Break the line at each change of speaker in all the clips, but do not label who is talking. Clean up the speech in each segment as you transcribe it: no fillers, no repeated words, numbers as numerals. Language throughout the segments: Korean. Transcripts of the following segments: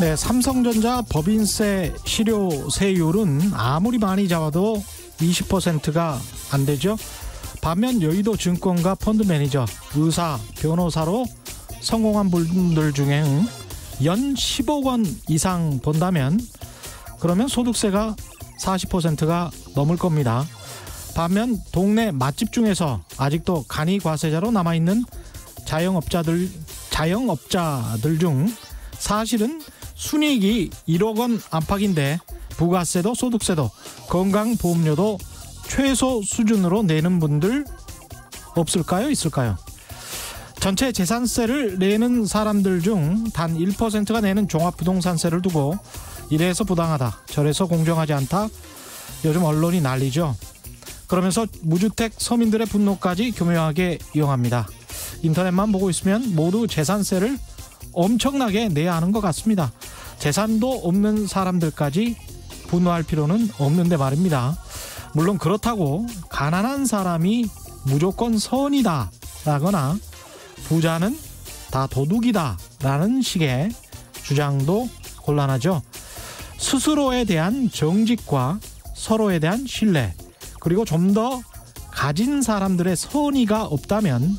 네, 삼성전자 법인세 실효세율은 아무리 많이 잡아도 20%가 안 되죠. 반면 여의도 증권가 펀드 매니저, 의사, 변호사로 성공한 분들 중에 연 10억 원 이상 번다면 그러면 소득세가 40%가 넘을 겁니다. 반면 동네 맛집 중에서 아직도 간이 과세자로 남아있는 자영업자들 중 사실은 순이익이 1억 원 안팎인데 부가세도 소득세도 건강보험료도 최소 수준으로 내는 분들 없을까요? 있을까요? 전체 재산세를 내는 사람들 중 단 1%가 내는 종합부동산세를 두고 이래서 부당하다, 저래서 공정하지 않다, 요즘 언론이 난리죠. 그러면서 무주택 서민들의 분노까지 교묘하게 이용합니다. 인터넷만 보고 있으면 모두 재산세를 엄청나게 내야 하는 것 같습니다. 재산도 없는 사람들까지 분노할 필요는 없는데 말입니다. 물론 그렇다고 가난한 사람이 무조건 선이다 라거나 부자는 다 도둑이다 라는 식의 주장도 곤란하죠. 스스로에 대한 정직과 서로에 대한 신뢰, 그리고 좀 더 가진 사람들의 선의가 없다면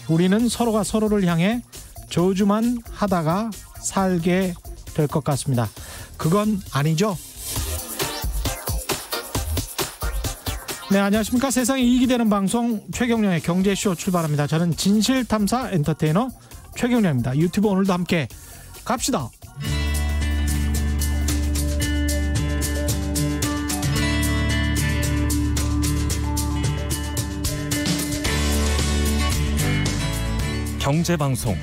우리는 서로가 서로를 향해 저주만 하다가 살게 될 것 같습니다. 그건 아니죠. 네, 안녕하십니까. 세상에 이익이 되는 방송 최경영의 경제쇼 출발합니다. 저는 진실탐사 엔터테이너 최경영입니다. 유튜브 오늘도 함께 갑시다.
경제방송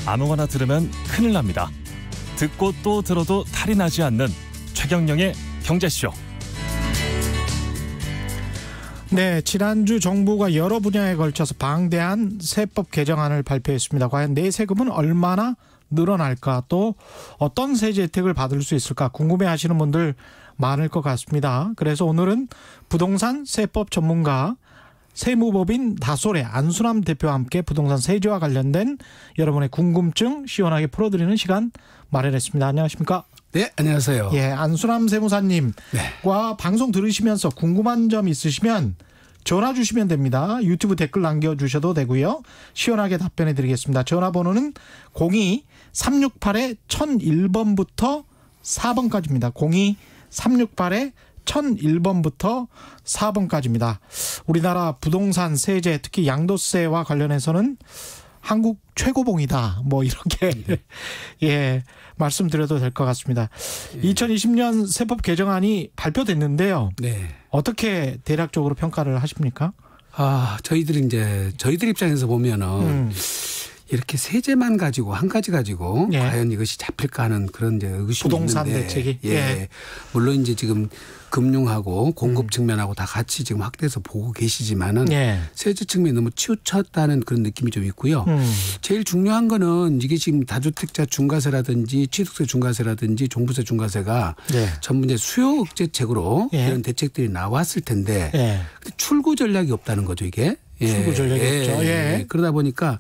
아무거나 들으면 큰일 납니다. 듣고 또 들어도 탈이 나지 않는 최경영의 경제쇼.
네, 지난주 정부가 여러 분야에 걸쳐서 방대한 세법 개정안을 발표했습니다. 과연 내 세금은 얼마나 늘어날까, 또 어떤 세제 혜택을 받을 수 있을까 궁금해하시는 분들 많을 것 같습니다. 그래서 오늘은 부동산 세법 전문가 세무법인 다솔의 안순남 대표와 함께 부동산 세제와 관련된 여러분의 궁금증 시원하게 풀어드리는 시간 마련했습니다. 안녕하십니까?
네, 안녕하세요.
예, 안순남 세무사님과 방송 들으시면서 궁금한 점 있으시면 전화 주시면 됩니다. 유튜브 댓글 남겨주셔도 되고요. 시원하게 답변해 드리겠습니다. 전화번호는 02-368-1001번부터 4번까지입니다. 02-368-1001번부터 4번까지입니다. 우리나라 부동산 세제, 특히 양도세와 관련해서는 한국 최고봉이다, 뭐 이렇게 예, 말씀드려도 될 것 같습니다. 2020년 세법 개정안이 발표됐는데요.
네.
어떻게 대략적으로 평가를 하십니까?
저희들 입장에서 보면은 이렇게 세제만 가지고 한 가지 가지고 과연 이것이 잡힐까 하는 그런 이제 의심이
부동산
있는데,
대책이
물론 이제 지금 금융하고 공급 측면하고 다 같이 지금 확대해서 보고 계시지만은 세제 측면이 너무 치우쳤다는 그런 느낌이 좀 있고요. 제일 중요한 거는 이게 지금 다주택자 중과세라든지 취득세 중과세라든지 종부세 중과세가 전부 이제 수요 억제책으로 이런 대책들이 나왔을 텐데 출구 전략이 없다는 거죠, 이게.
출구 전략이 없죠.
그러다 보니까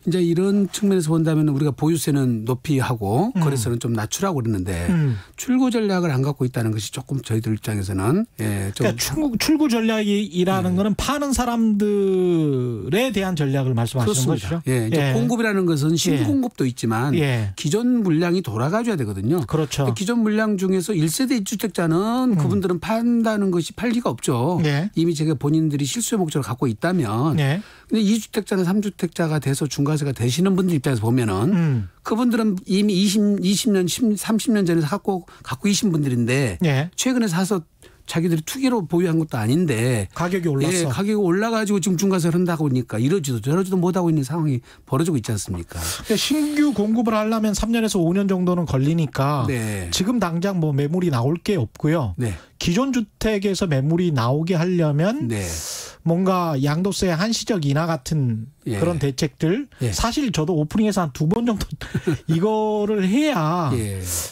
이제 이런 측면에서 본다면 우리가 보유세는 높이 하고 거래세는 좀 낮추라고 그랬는데 출구 전략을 안 갖고 있다는 것이 조금 저희들 입장에서는 좀
그러니까 출구 전략이라는 거는 파는 사람들에 대한 전략을 말씀하시는
그렇습니다.
것이죠.
이제 공급이라는 것은 신규 공급도 있지만 기존 물량이 돌아가줘야 되거든요.
그렇죠.
기존 물량 중에서 1세대 1주택자는 그분들은 판다는 것이 팔 리가 없죠. 이미 제가 본인들이 실수요 목적을 갖고 있다면 근데 2주택자나 3주택자가 돼서 중과세가 되시는 분들 입장에서 보면은 그분들은 이미 20년, 30년 전에 갖고 계신 분들인데 최근에 사서 자기들이 투기로 보유한 것도 아닌데
가격이 올랐어.
가격이 올라가지고 지금 중과세를 한다고 하니까 이러지도 저러지도 못하고 있는 상황이 벌어지고 있지 않습니까?
신규 공급을 하려면 3년에서 5년 정도는 걸리니까 지금 당장 뭐 매물이 나올 게 없고요. 기존 주택에서 매물이 나오게 하려면 뭔가 양도세 한시적 인하 같은 그런 대책들 사실 저도 오프닝에서 한 2번 정도 이거를 해야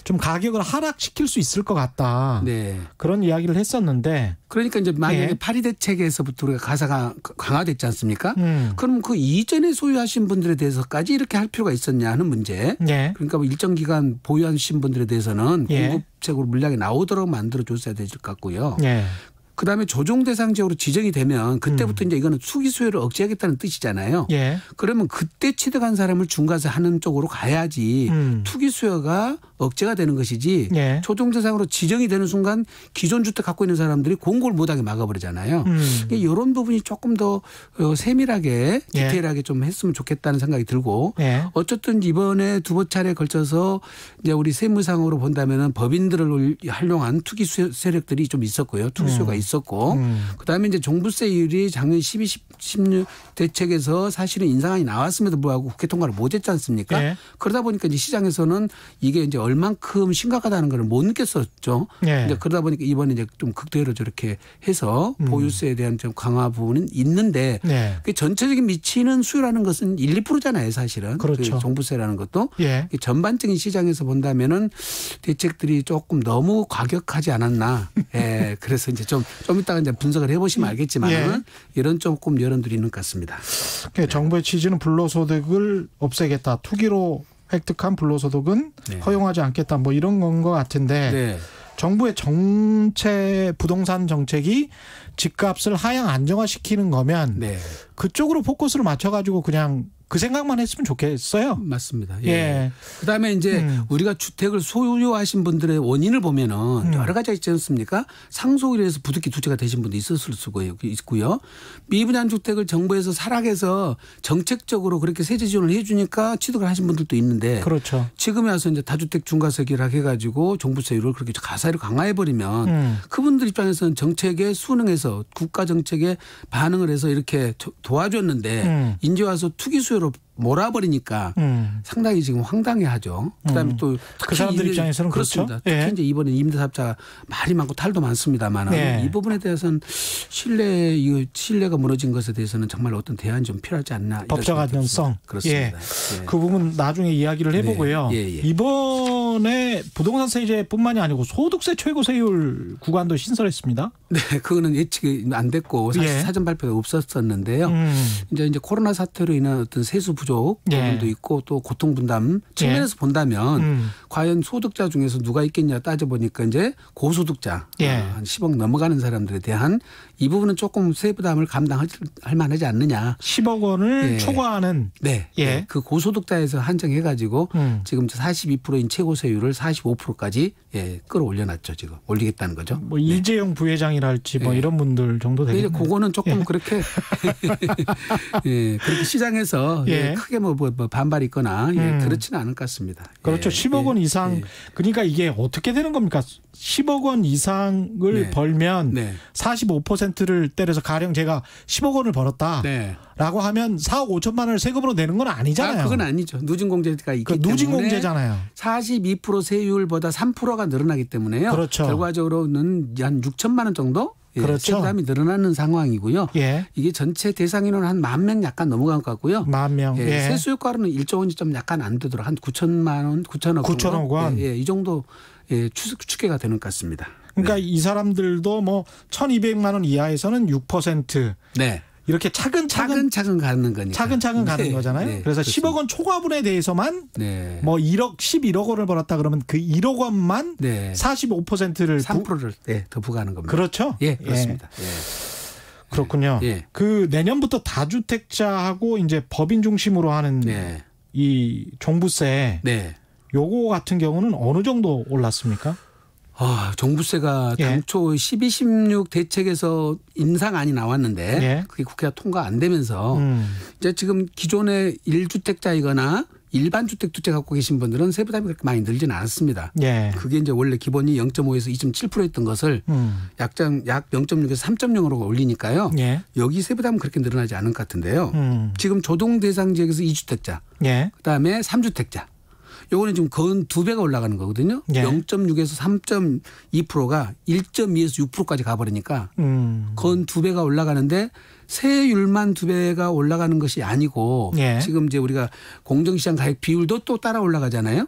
좀 가격을 하락시킬 수 있을 것 같다. 그런 이야기를 했었는데
그러니까 이제 만약에 파리 대책에서부터 우리가 가사가 강화됐지 않습니까? 그럼 그 이전에 소유하신 분들에 대해서까지 이렇게 할 필요가 있었냐 하는 문제. 그러니까 뭐 일정 기간 보유하신 분들에 대해서는 공급책으로 물량이 나오도록 만들어줬어야 될 것 같고요. 그다음에 조정 대상 지역으로 지정이 되면 그때부터 이제 이거는 투기 수요를 억제하겠다는 뜻이잖아요. 그러면 그때 취득한 사람을 중과세 하는 쪽으로 가야지 투기 수요가 억제가 되는 것이지 조정 대상으로 지정이 되는 순간 기존 주택 갖고 있는 사람들이 공고를 못하게 막아버리잖아요. 이런 부분이 조금 더 세밀하게 디테일하게 좀 했으면 좋겠다는 생각이 들고 어쨌든 이번에 두 차례에 걸쳐서 이제 우리 세무상으로 본다면은 법인들을 활용한 투기 세력들이 좀 있었고요. 투기 수요가 있었고 그다음에 이제 종부세율이 작년 16 대책에서 사실은 인상안이 나왔음에도 불구하고 국회 통과를 못했지 않습니까? 그러다 보니까 이제 시장에서는 이게 이제 얼만큼 심각하다는 걸 못 느꼈었죠. 이제 그러다 보니까 이번에 이제 좀 극도로 저렇게 해서 보유세에 대한 좀 강화 부분은 있는데 그 전체적인 미치는 수요라는 것은 1, 2%잖아요, 사실은.
그렇죠.
그 종부세라는 것도 전반적인 시장에서 본다면은 대책들이 조금 너무 과격하지 않았나. 그래서 이제 좀 이따가 이제 분석을 해보시면 알겠지만 이런 조금 여론들이 있는 것 같습니다.
정부의 취지는 불로소득을 없애겠다. 투기로 획득한 불로소득은 허용하지 않겠다. 뭐 이런 건 것 같은데 정부의 부동산 정책이 집값을 하향 안정화시키는 거면 그쪽으로 포커스를 맞춰가지고 그냥 그 생각만 했으면 좋겠어요.
맞습니다. 그다음에 이제 우리가 주택을 소유하신 분들의 원인을 보면은 여러 가지가 있지 않습니까? 상속으로 해서 부득이 두채가 되신 분도 있었을 수가 있고요. 미분양 주택을 정부에서 사락해서 정책적으로 그렇게 세제 지원을 해 주니까 취득을 하신 분들도 있는데
그렇죠.
지금에 와서 이제 다주택 중과세 기락해가지고 종부세율을 그렇게 가사로 강화해버리면 그분들 입장에서는 정책에 순응해서 국가 정책에 반응을 해서 이렇게 도와줬는데 이제 와서 투기 수요로 몰아버리니까 상당히 지금 황당해하죠. 그다음에 또
그 사람들 입장에서는
그렇습니다.
그렇죠.
특히 이제 이번에 임대사업자가 말이 많고 탈도 많습니다만 이 부분에 대해서는 신뢰가 무너진 것에 대해서는 정말 어떤 대안이 좀 필요하지 않나.
법적 안전성.
그렇습니다.
그 부분 나중에 이야기를 해보고요. 이번에 부동산 세제뿐만이 아니고 소득세 최고세율 구간도 신설했습니다.
네, 그거는 예측이 안 됐고 사실 사전 발표가 없었었는데요. 이제 코로나 사태로 인한 어떤 세수 부족 부분도 있고 또 고통 분담 측면에서 본다면 과연 소득자 중에서 누가 있겠냐 따져보니까 이제 고소득자 한 10억 넘어가는 사람들에 대한 이 부분은 조금 세부담을 감당할 만하지 않느냐.
10억 원을 초과하는.
그 고소득자에서 한정해가지고 지금 42%인 최고세율을 45%까지 끌어올려놨죠. 지금 올리겠다는 거죠.
뭐 이재용 부회장이랄지 뭐 이런 분들 정도 되겠네요.
그거는 조금 그렇게 그렇게 시장에서 크게 뭐 반발이 있거나 그렇지는 않을 것 같습니다.
그렇죠. 10억 원 이상. 그러니까 이게 어떻게 되는 겁니까? 10억 원 이상을 벌면 45%를 때려서 가령 제가 10억 원을 벌었다라고 하면 4억 5천만 원을 세금으로 내는 건 아니잖아요.
그건 아니죠. 누진공제가 있기 때문에.
누진공제잖아요.
42% 세율보다 3%가 늘어나기 때문에요.
그렇죠.
결과적으로는 한 6천만 원 정도 세부담이 늘어나는 상황이고요. 이게 전체 대상 인원 한 10,000명 약간 넘어간 것 같고요.
10,000명.
세수 효과로는 1조 원이 좀 약간 안 되도록 한 9천만 원, 9천억
원.
이 정도 추계가 되는 것 같습니다.
그러니까 이 사람들도 뭐 1,200만 원 이하에서는 6%. 이렇게 차근차근
가는 거니까.
차근차근 가는 거잖아요. 그래서 그렇습니다. 10억 원 초과분에 대해서만 뭐 11억 원을 벌었다 그러면 그 1억 원만 45%를
3%를 더 부과하는 겁니다.
그렇죠?
그렇습니다.
그렇군요. 그 내년부터 다주택자하고 이제 법인 중심으로 하는 이 종부세 요거 같은 경우는 어느 정도 올랐습니까?
종부세가 당초 12, 16 대책에서 인상안이 나왔는데 그게 국회가 통과 안 되면서 이제 지금 기존의 1주택자이거나 일반 주택 두 채 갖고 계신 분들은 세부담이 그렇게 많이 늘지는 않았습니다. 그게 이제 원래 기본이 0.5에서 2.7%였던 것을 약 0.6에서 3.0으로 올리니까요. 여기 세부담은 그렇게 늘어나지 않은 것 같은데요. 지금 조동 대상 지역에서 2주택자, 그다음에 3주택자. 요거는 지금 거의 2배가 올라가는 거거든요. 0.6에서 3.2%가 1.2에서 6%까지 가버리니까 거의 2배가 올라가는데 세율만 2배가 올라가는 것이 아니고
예.
지금 이제 우리가 공정시장 가격 비율도 또 따라 올라가잖아요.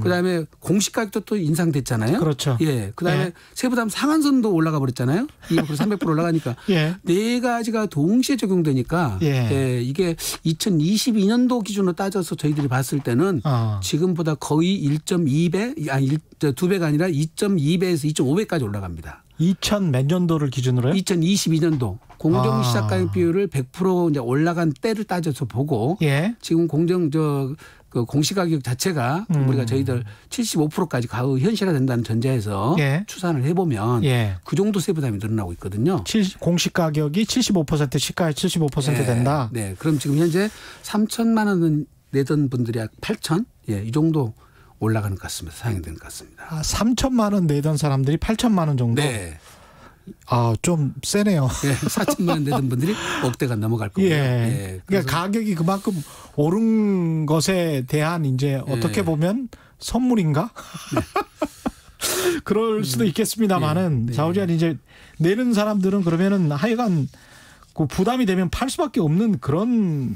그다음에 공시가격도 또 인상됐잖아요.
그렇죠.
예. 그다음에
예.
세부담 상한선도 올라가 버렸잖아요. 200% 300% 올라가니까
예.
네 가지가 동시에 적용되니까
예.
예. 이게 2022년도 기준으로 따져서 저희들이 봤을 때는 지금보다 거의 1.2배 아니 2배가 아니라 2.2배에서 2.5배까지 올라갑니다.
2000 몇 년도를 기준으로요?
2022년도 공정시장 가격 비율을 100% 이제 올라간 때를 따져서 보고
예.
지금 그 공시가격 자체가 우리가 저희들 75%까지 가후 현실화 된다는 전제에서
예.
추산을 해보면
예.
그 정도 세부담이 늘어나고 있거든요.
공시가격이 75% 시가의 75% 된다.
네. 그럼 지금 현재 3천만 원 내던 분들이 약 8천? 예, 이 정도 올라가는 것 같습니다. 상향되는 것 같습니다.
3천만 원 내던 사람들이 8천만 원 정도?
네.
좀 세네요.
예, 4천만 원 내던 분들이 억대가 넘어갈 거고요.
예.
예,
그러니까 가격이 그만큼 오른 것에 대한 이제 어떻게 보면 선물인가? 네. 그럴 수도 있겠습니다만은
네.
좌우지간 이제 내는 사람들은 그러면은 하여간 그 부담이 되면 팔 수밖에 없는 그런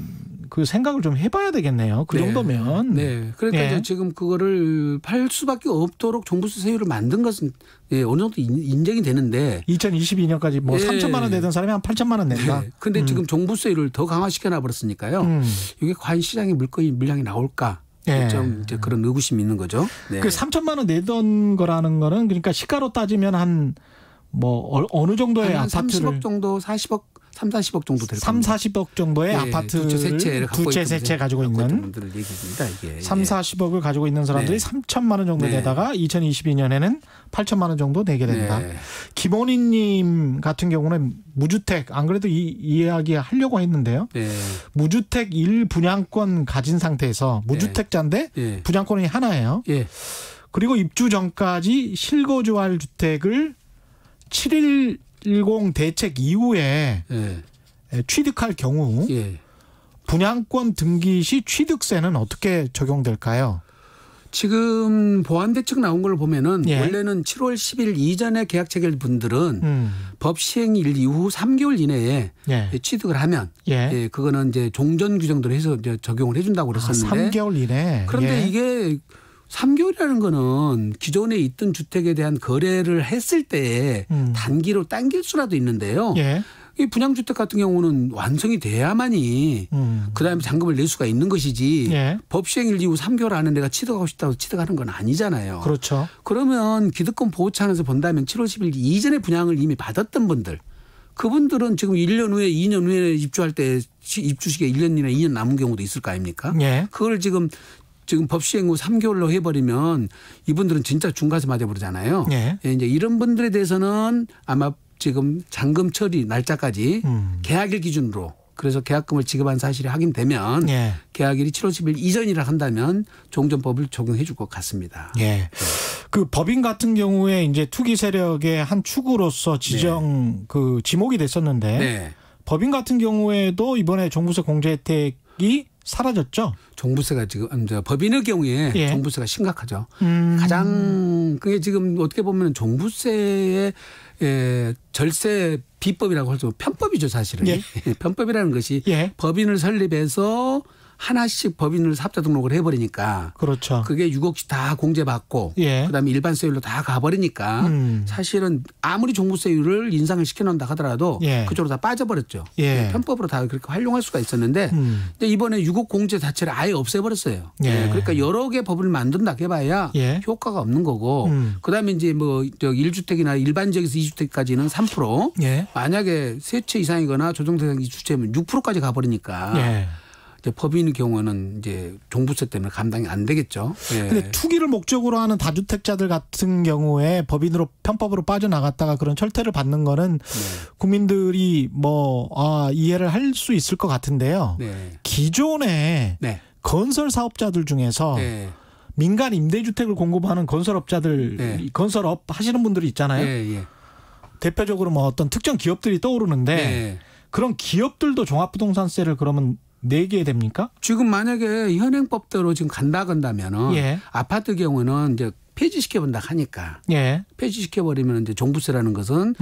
그 생각을 좀 해봐야 되겠네요. 그 정도면.
네. 그러니까 이제 지금 그거를 팔 수밖에 없도록 종부세 세율을 만든 것은 어느 정도 인정이 되는데
2022년까지 뭐 3천만 원 내던 사람이 한 8천만 원 낸다.
그런데 지금 종부세율을 더 강화시켜 놔버렸으니까요. 이게 과연 시장에 물량이 나올까? 좀 이제 그런 의구심이 있는 거죠. 네.
그 3천만 원 내던 거라는 거는 그러니까 시가로 따지면 한 뭐 어느 정도의
한
아파트를
30억 정도 40억 3, 40억 정도 될 겁니다.
3, 40억 정도의 아파트를 두 채, 세 채 가지고 있는
분들을 얘기입니다. 이게.
3, 40억을 가지고 있는 사람들이 3천만 원 정도 내다가 2022년에는 8천만 원 정도 내게 된다. 김원희님 같은 경우는 무주택 안 그래도 이 이야기 하려고 했는데요. 무주택 1분양권 가진 상태에서 무주택자인데 분양권이 하나예요. 그리고 입주 전까지 실거주할 주택을 7.10 대책 이후에 취득할 경우 분양권 등기 시 취득세는 어떻게 적용될까요?
지금 보완 대책 나온 걸 보면은 원래는 7월 10일 이전에 계약 체결 분들은 법 시행일 이후 3개월 이내에 취득을 하면 그거는 이제 종전 규정대로 해서 이제 적용을 해준다고 그랬었는데
3개월 이내.
그런데 이게 3개월이라는 거는 기존에 있던 주택에 대한 거래를 했을 때 단기로 당길 수라도 있는데요. 이 분양주택 같은 경우는 완성이 돼야만이 그다음에 잔금을 낼 수가 있는 것이지 법 시행일 이후 3개월 안에 내가 취득하고 싶다고 취득하는 건 아니잖아요.
그렇죠.
그러면 기득권 보호차원에서 본다면 7월 10일 이전에 분양을 이미 받았던 분들 그분들은 지금 1년 후에 2년 후에 입주할 때 입주 시기에 1년이나 2년 남은 경우도 있을 거 아닙니까? 그걸 지금 법 시행 후 3개월로 해버리면 이분들은 진짜 중과세 맞아버리잖아요. 이제 이런 분들에 대해서는 아마 지금 잔금 처리 날짜까지 계약일 기준으로 그래서 계약금을 지급한 사실이 확인되면 계약일이 7월 10일 이전이라 한다면 종전법을 적용해 줄 것 같습니다.
그 법인 같은 경우에 이제 투기 세력의 한 축으로서 그 지목이 됐었는데 법인 같은 경우에도 이번에 종부세 공제 혜택이 사라졌죠.
종부세가 지금 법인의 경우에 종부세가 심각하죠. 가장 그게 지금 어떻게 보면 종부세의 절세 비법이라고 할 수 편법이죠 사실은. 편법이라는 것이 법인을 설립해서 하나씩 법인을 사업자 등록을 해버리니까
그렇죠.
그게 6억씩 다 공제받고 그다음에 일반세율로 다 가버리니까 사실은 아무리 종부세율을 인상을 시켜놓는다 하더라도 그쪽으로 다 빠져버렸죠. 편법으로 다 그렇게 활용할 수가 있었는데 근데 이번에 6억 공제 자체를 아예 없애버렸어요. 그러니까 여러 개 법을 만든다 해봐야 효과가 없는 거고 그다음에 이제 뭐 1주택이나 일반 지역에서 2주택까지는 3% 만약에 세 채 이상이거나 조정 대상 주체면 6%까지 가버리니까 법인의 경우는 이제 종부세 때문에 감당이 안 되겠죠.
근데 투기를 목적으로 하는 다주택자들 같은 경우에 법인으로 편법으로 빠져나갔다가 그런 철퇴를 받는 거는 국민들이 이해를 할 수 있을 것 같은데요. 기존에 건설 사업자들 중에서 민간 임대주택을 공급하는 건설업자들, 건설업 하시는 분들이 있잖아요. 대표적으로 뭐 어떤 특정 기업들이 떠오르는데 그런 기업들도 종합부동산세를 그러면 내게 됩니까?
지금 만약에 현행법대로 지금 간다면은 아파트 경우는 이제 폐지시켜본다 하니까 폐지시켜버리면 이제 종부세라는 것은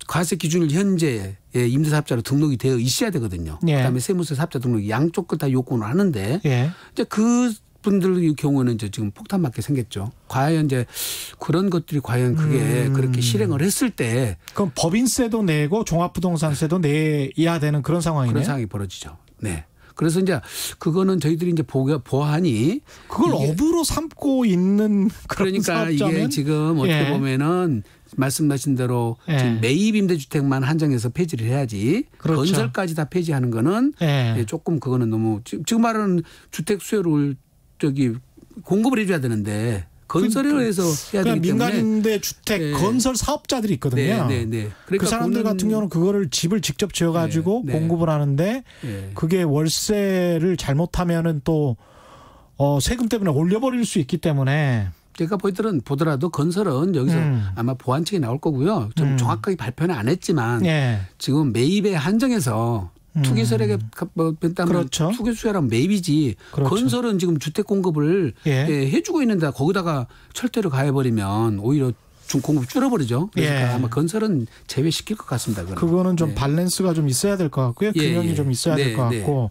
과세 기준일 현재 임대사업자로 등록이 되어 있어야 되거든요.
예.
그다음에 세무서 사업자 등록이 양쪽 다 요건을 하는데
예.
이제 그 분들의 경우는 이제 지금 폭탄 맞게 생겼죠. 과연 이제 그런 것들이 과연 그게 그렇게 실행을 했을 때
그럼 법인세도 내고 종합부동산세도 내야 되는 그런 상황이네요.
그런 상황이 벌어지죠. 네. 그래서 이제 그거는 저희들이 이제 보아하니
그걸 업으로 삼고 있는 그런
그러니까
사업자면
이게 지금 어떻게
예.
보면은 말씀하신 대로
예.
지금 매입 임대주택만 한정해서 폐지를 해야지
그렇죠.
건설까지 다 폐지하는 거는
예.
조금 그거는 너무 지금 말하는 주택 수요를 공급을 해줘야 되는데 건설을 해서 해야 되기 때문에
민간임대 주택
네.
건설 사업자들이 있거든요.
네. 그러니까
그 사람들 같은 경우는 그거를 집을 직접 지어가지고
네.
공급을 하는데
네.
그게 월세를 잘못하면은 또 세금 때문에 올려버릴 수 있기 때문에
제가 보더라도 건설은 여기서 아마 보완책이 나올 거고요. 좀 정확하게 발표는 안 했지만
예.
지금 매입에 한정해서 투기세력에
그렇죠.
투기수요랑 매입이지
그렇죠.
건설은 지금 주택 공급을 해주고 있는데 거기다가 철퇴를 가해버리면 오히려 공급 줄어버리죠. 그러니까 아마 건설은 제외시킬 것 같습니다.
그거는 좀 밸런스가 좀 있어야 될 것 같고요. 균형이 좀 있어야 될 것 같고.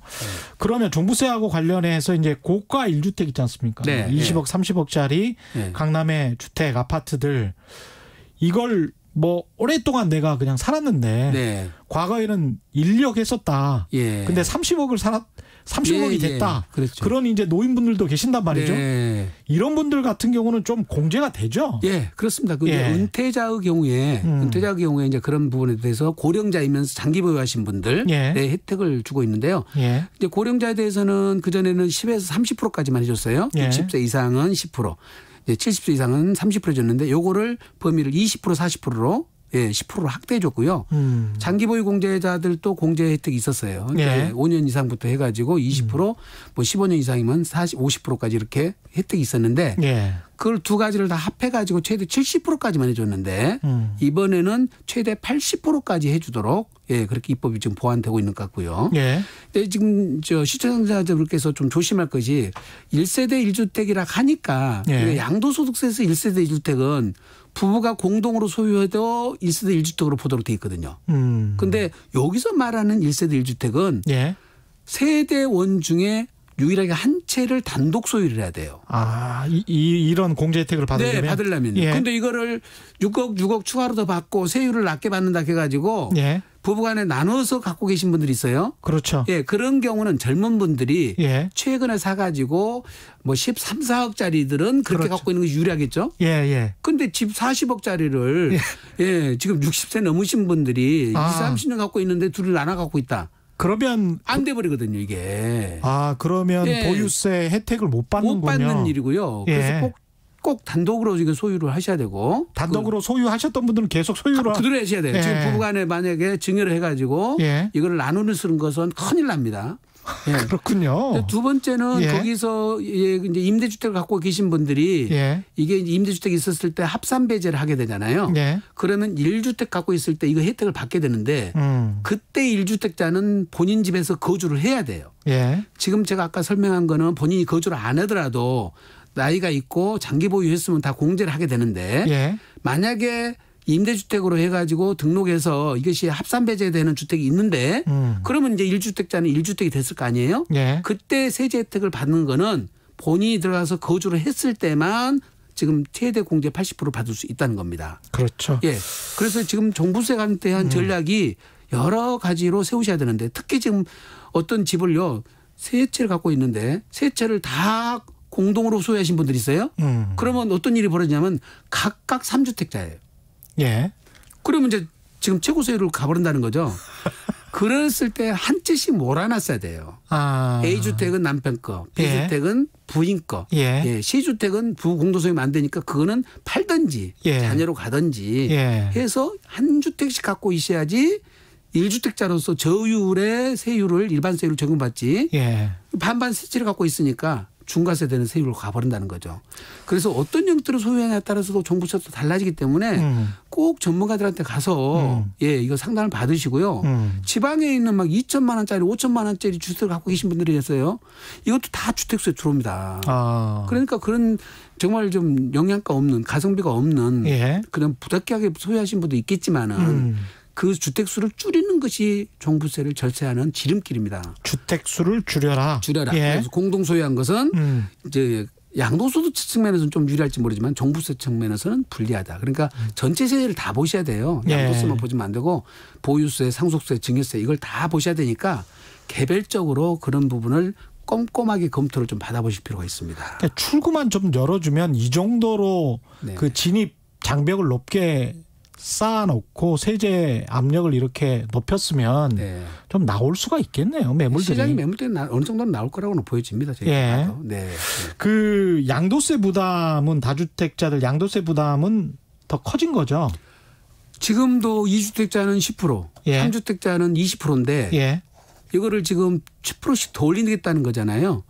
그러면 종부세하고 관련해서 이제 고가 1주택 있지 않습니까? 20억, 30억짜리 강남의 주택, 아파트들 이걸 뭐 오랫동안 내가 그냥 살았는데 과거에는 1억 했었다. 근데 30억이 됐다.
그렇죠.
그런 이제 노인분들도 계신단 말이죠. 이런 분들 같은 경우는 좀 공제가 되죠.
그렇습니다. 은퇴자의 경우에 이제 그런 부분에 대해서 고령자이면서 장기 보유하신 분들의 혜택을 주고 있는데요. 이제 고령자에 대해서는 그 전에는 10에서 30%까지만 해줬어요. 60세 이상은 10%. 70세 이상은 30% 줬는데 요거를 범위를 20% 40%로 10%로 확대해 줬고요. 장기 보유 공제자들도 공제 혜택이 있었어요. 5년 이상부터 해가지고 20% 뭐 15년 이상이면 50%까지 이렇게 혜택이 있었는데 그걸 두 가지를 다 합해가지고 최대 70%까지만 해줬는데 이번에는 최대 80%까지 해주도록 그렇게 입법이 지금 보완되고 있는 것 같고요. 근데 지금 시청자분께서 좀 조심할 것이 1세대 1주택이라 하니까 양도소득세에서 1세대 1주택은 부부가 공동으로 소유해도 1세대 1주택으로 보도록 돼 있거든요. 그런데 여기서 말하는 1세대 1주택은 세대원 중에 유일하게 한 채를 단독 소유를 해야 돼요.
이런 공제 혜택을 받으려면?
네, 받으려면요. 그런데 이거를 6억 추가로 더 받고 세율을 낮게 받는다 해가지고 부부간에 나눠서 갖고 계신 분들이 있어요.
그렇죠.
그런 경우는 젊은 분들이 최근에 사가지고 뭐 13, 14억짜리들은 그렇게 갖고 있는 게 유리하겠죠. 그런데 집 40억짜리를 지금 60세 넘으신 분들이 20, 30년 갖고 있는데 둘을 나눠 갖고 있다.
그러면
안 돼버리거든요, 이게.
그러면 보유세 혜택을 못 받는군요.
못 받는 일이고요. 그래서 꼭 단독으로 지금 소유를 하셔야 되고.
단독으로 소유하셨던 분들은 계속 소유를
그대로 하셔야 돼요. 지금 부부간에 만약에 증여를 해가지고 이거를 나누는 쓰는 것은 큰일 납니다.
그렇군요.
두 번째는 거기서 이제 임대주택을 갖고 계신 분들이 이게 임대주택이 있었을 때 합산 배제를 하게 되잖아요. 그러면 1주택 갖고 있을 때 이거 혜택을 받게 되는데 그때 1주택자는 본인 집에서 거주를 해야 돼요. 지금 제가 아까 설명한 거는 본인이 거주를 안 하더라도 나이가 있고 장기 보유했으면 다 공제를 하게 되는데 만약에 임대주택으로 해가지고 등록해서 이것이 합산 배제되는 주택이 있는데 그러면 이제 1주택자는 1주택이 됐을 거 아니에요? 그때 세제 혜택을 받는 거는 본인이 들어가서 거주를 했을 때만 지금 최대 공제 80% 받을 수 있다는 겁니다.
그렇죠.
그래서 지금 종부세에 대한 전략이 여러 가지로 세우셔야 되는데 특히 지금 어떤 집을요 세 채를 갖고 있는데 세 채를 다 공동으로 소유하신 분들이 있어요. 그러면 어떤 일이 벌어지냐면 각각 3주택자예요. 그러면 이제 지금 최고 소유를 가버린다는 거죠. 그랬을 때 한 채씩 몰아놨어야 돼요. A주택은 남편 거, B주택은 부인 거, C주택은 부부 공동소유면 안 되니까 그거는 팔든지 자녀로 가든지 해서 한 주택씩 갖고 있어야지 1주택자로서 저율의 세율을 일반 세율을 적용받지 반반 세 채를 갖고 있으니까 중과세 되는 세율로 가버린다는 거죠. 그래서 어떤 형태로 소유하냐에 따라서도 종부세도 달라지기 때문에 꼭 전문가들한테 가서 이거 상담을 받으시고요. 지방에 있는 막 2천만 원짜리 5천만 원짜리 주택을 갖고 계신 분들이 있어요. 이것도 다 주택수에 들어옵니다. 그러니까 그런 정말 좀 영양가 없는 가성비가 없는 그런 부득이하게 소유하신 분도 있겠지만은 그 주택 수를 줄이는 것이 종부세를 절세하는 지름길입니다.
주택 수를 줄여라.
줄여라.
예.
그래서 공동 소유한 것은 이제 양도소득세 측면에서는 좀 유리할지 모르지만 종부세 측면에서는 불리하다. 그러니까 전체 세제를 다 보셔야 돼요. 양도세만 보시면 안 되고 보유세, 상속세, 증여세 이걸 다 보셔야 되니까 개별적으로 그런 부분을 꼼꼼하게 검토를 좀 받아보실 필요가 있습니다.
그러니까 출구만 좀 열어주면 이 정도로
네.
그 진입 장벽을 높게 쌓아놓고 세제 압력을 이렇게 높였으면
네.
좀 나올 수가 있겠네요. 매물들이.
시장이 매물들이 어느 정도는 나올 거라고는 보여집니다.
예.
네.
그 양도세 부담은 다주택자들 양도세 부담은 더 커진 거죠.
지금도 2주택자는 10%,
예.
3주택자는 20%인데
예.
이거를 지금 10%씩 더 올리겠다는 거잖아요.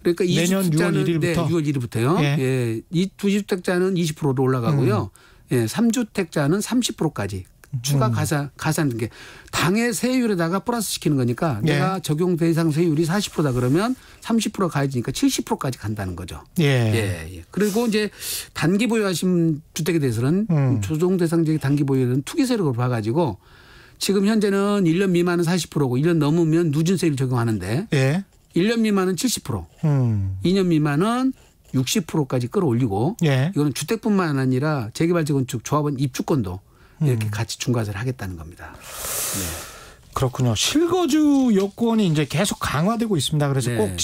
그러니까
내년 6월 1일부터.
네, 6월 1일부터요.
예.
예. 이 2주택자는 20%로 올라가고요. 예, 3주택자는 30%까지 추가 가산된 게 당의 세율에다가 플러스 시키는 거니까
예.
내가 적용 대상 세율이 40%다 그러면 30% 가해지니까 70%까지 간다는 거죠.
예.
예. 그리고 이제 단기 보유하신 주택에 대해서는 조정 대상 지역 단기 보유는 투기세로 봐가지고 지금 현재는 1년 미만은 40%고 1년 넘으면 누진세율 적용하는데
예.
1년 미만은 70%, 2년 미만은 60%까지 끌어올리고
예.
이거는 주택뿐만 아니라 재개발 재건축 조합원 입주권도 이렇게 같이 중과세를 하겠다는 겁니다. 네.
그렇군요. 실거주 요건이 이제 계속 강화되고 있습니다. 그래서
네.
꼭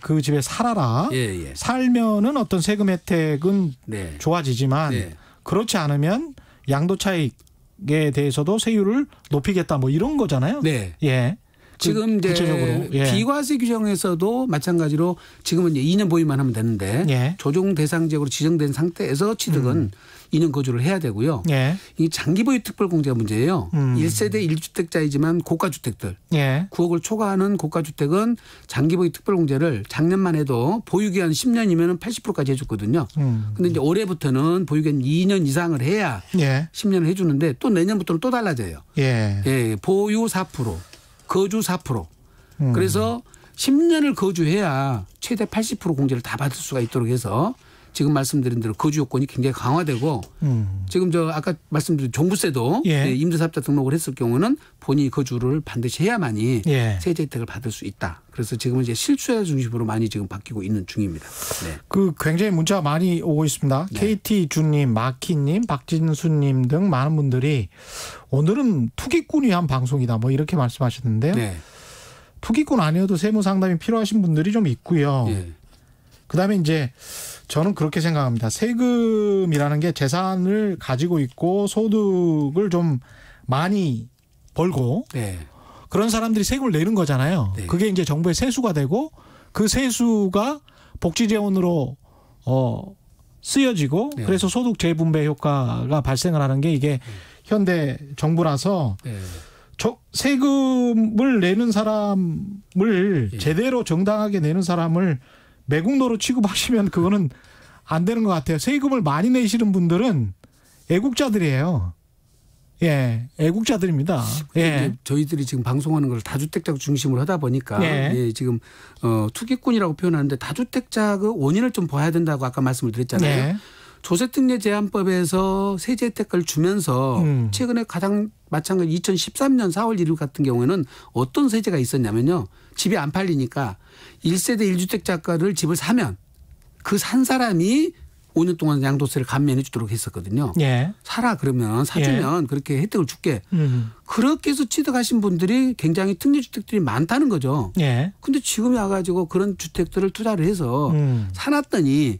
그 집에 살아라.
예.
살면은 어떤 세금 혜택은
네.
좋아지지만
네.
그렇지 않으면 양도 차익에 대해서도 세율을 높이겠다 뭐 이런 거잖아요.
네.
예.
지금 이제
구체적으로 예.
비과세 규정에서도 마찬가지로 지금은 이제 2년 보유만 하면 되는데
예.
조정 대상 지역으로 지정된 상태에서 취득은 2년 거주를 해야 되고요.
예.
이 장기 보유 특별 공제가 문제예요. 1세대 1주택자이지만 고가 주택들
예.
9억을 초과하는 고가 주택은 장기 보유 특별 공제를 작년만 해도 보유 기간 10년이면 80%까지 해줬거든요. 근데 이제 올해부터는 보유 기간 2년 이상을 해야
예.
10년을 해주는데 또 내년부터는 또 달라져요.
예.
예, 보유 4%, 거주 4%. 그래서 10년을 거주해야 최대 80% 공제를 다 받을 수가 있도록 해서 지금 말씀드린 대로 거주 요건이 굉장히 강화되고 지금 저 아까 말씀드린 종부세도
예.
임대사업자 등록을 했을 경우는 본인이 거주를 반드시 해야만이
예.
세제 혜택을 받을 수 있다. 그래서 지금은 이제 실수요 중심으로 많이 지금 바뀌고 있는 중입니다. 네.
그 굉장히 문자가 많이 오고 있습니다.
네.
KT 주님, 마키님, 박진수님 등 많은 분들이 오늘은 투기꾼이 한 방송이다 뭐 이렇게 말씀하셨는데요.
네.
투기꾼 아니어도 세무 상담이 필요하신 분들이 좀 있고요.
네.
그다음에 이제 저는 그렇게 생각합니다. 세금이라는 게 재산을 가지고 있고 소득을 좀 많이 벌고
네.
그런 사람들이 세금을 내는 거잖아요.
네.
그게 이제 정부의 세수가 되고 그 세수가 복지재원으로 쓰여지고
네.
그래서 소득 재분배 효과가 발생을 하는 게 이게 현대 정부라서
네.
세금을 내는 사람을
예.
제대로 정당하게 내는 사람을 매국노로 취급하시면 그거는 안 되는 것 같아요. 세금을 많이 내시는 분들은 애국자들이에요. 예, 애국자들입니다. 예.
저희들이 지금 방송하는 걸 다주택자 중심으로 하다 보니까
예.
예, 지금 투기꾼이라고 표현하는데 다주택자 그 원인을 좀 봐야 된다고 아까 말씀을 드렸잖아요.
예.
조세특례 제한법에서 세제 혜택을 주면서 최근에 가장 마찬가지 2013년 4월 1일 같은 경우에는 어떤 세제가 있었냐면요. 집이 안 팔리니까 1세대 1주택자가를 집을 사면 그 산 사람이 5년 동안 양도세를 감면해 주도록 했었거든요.
예.
사라 그러면 사주면 그렇게 혜택을 줄게. 그렇게 해서 취득하신 분들이 굉장히 특례주택들이 많다는 거죠.
예.
근데 지금이 와가지고 그런 주택들을 투자를 해서 사놨더니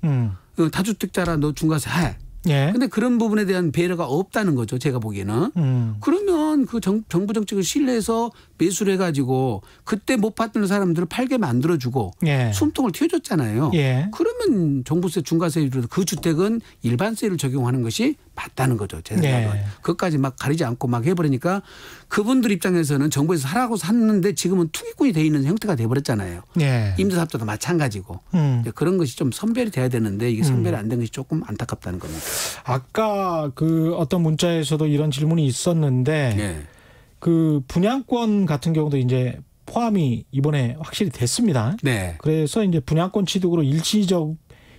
다주택자라 너 중과세 해.
예.
근데 그런 부분에 대한 배려가 없다는 거죠. 제가 보기에는. 그러면 그 정부 정책을 신뢰해서 매수를 해가지고 그때 못 받는 사람들을 팔게 만들어주고
예.
숨통을 틔워줬잖아요.
예.
그러면 종부세 중과세율로 그 주택은 일반세를 적용하는 것이 맞다는 거죠. 제 생각은.
예.
그것까지 막 가리지 않고 막 해버리니까 그분들 입장에서는 정부에서 사라고 샀는데 지금은 투기꾼이 돼 있는 형태가 돼버렸잖아요.
예.
임대사업자도 마찬가지고. 그런 것이 좀 선별이 돼야 되는데 이게 선별이 안 된 것이 조금 안타깝다는 겁니다.
아까 그 어떤 문자에서도 이런 질문이 있었는데
네.
그 분양권 같은 경우도 이제 포함이 이번에 확실히 됐습니다.
네.
그래서 이제 분양권 취득으로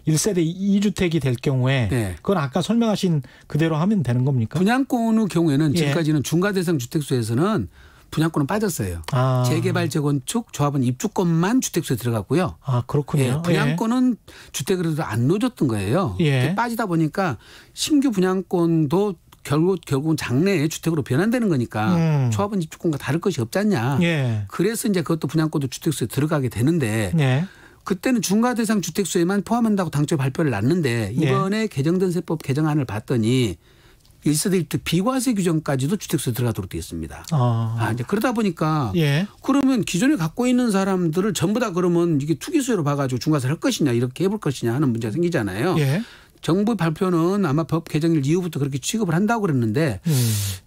1세대 2주택이 될 경우에
네.
그건 아까 설명하신 그대로 하면 되는 겁니까?
분양권의 경우에는
예.
지금까지는 중과대상 주택수에서는 분양권은 빠졌어요. 재개발, 재건축, 조합원 입주권만 주택수에 들어갔고요.
아, 그렇군요.
예, 분양권은 주택으로도 안 넣어줬던 거예요.
예.
빠지다 보니까 신규 분양권도 결국은 장래의 주택으로 변환되는 거니까 조합원 입주권과 다를 것이 없지 않냐.
예.
그래서 이제 그것도 분양권도 주택수에 들어가게 되는데
예.
그때는 중과대상 주택수에만 포함한다고 당초에 발표를 놨는데 이번에 개정된 세법 개정안을 봤더니 1세대 1주택 비과세 규정까지도 주택수에 들어가도록 되어 있습니다. 이제 그러다 보니까
예.
그러면 기존에 갖고 있는 사람들을 전부 다 그러면 이게 투기수요로 봐가지고 중과세를 할 것이냐 이렇게 해볼 것이냐 하는 문제가 생기잖아요.
예.
정부 발표는 아마 법 개정일 이후부터 그렇게 취급을 한다고 그랬는데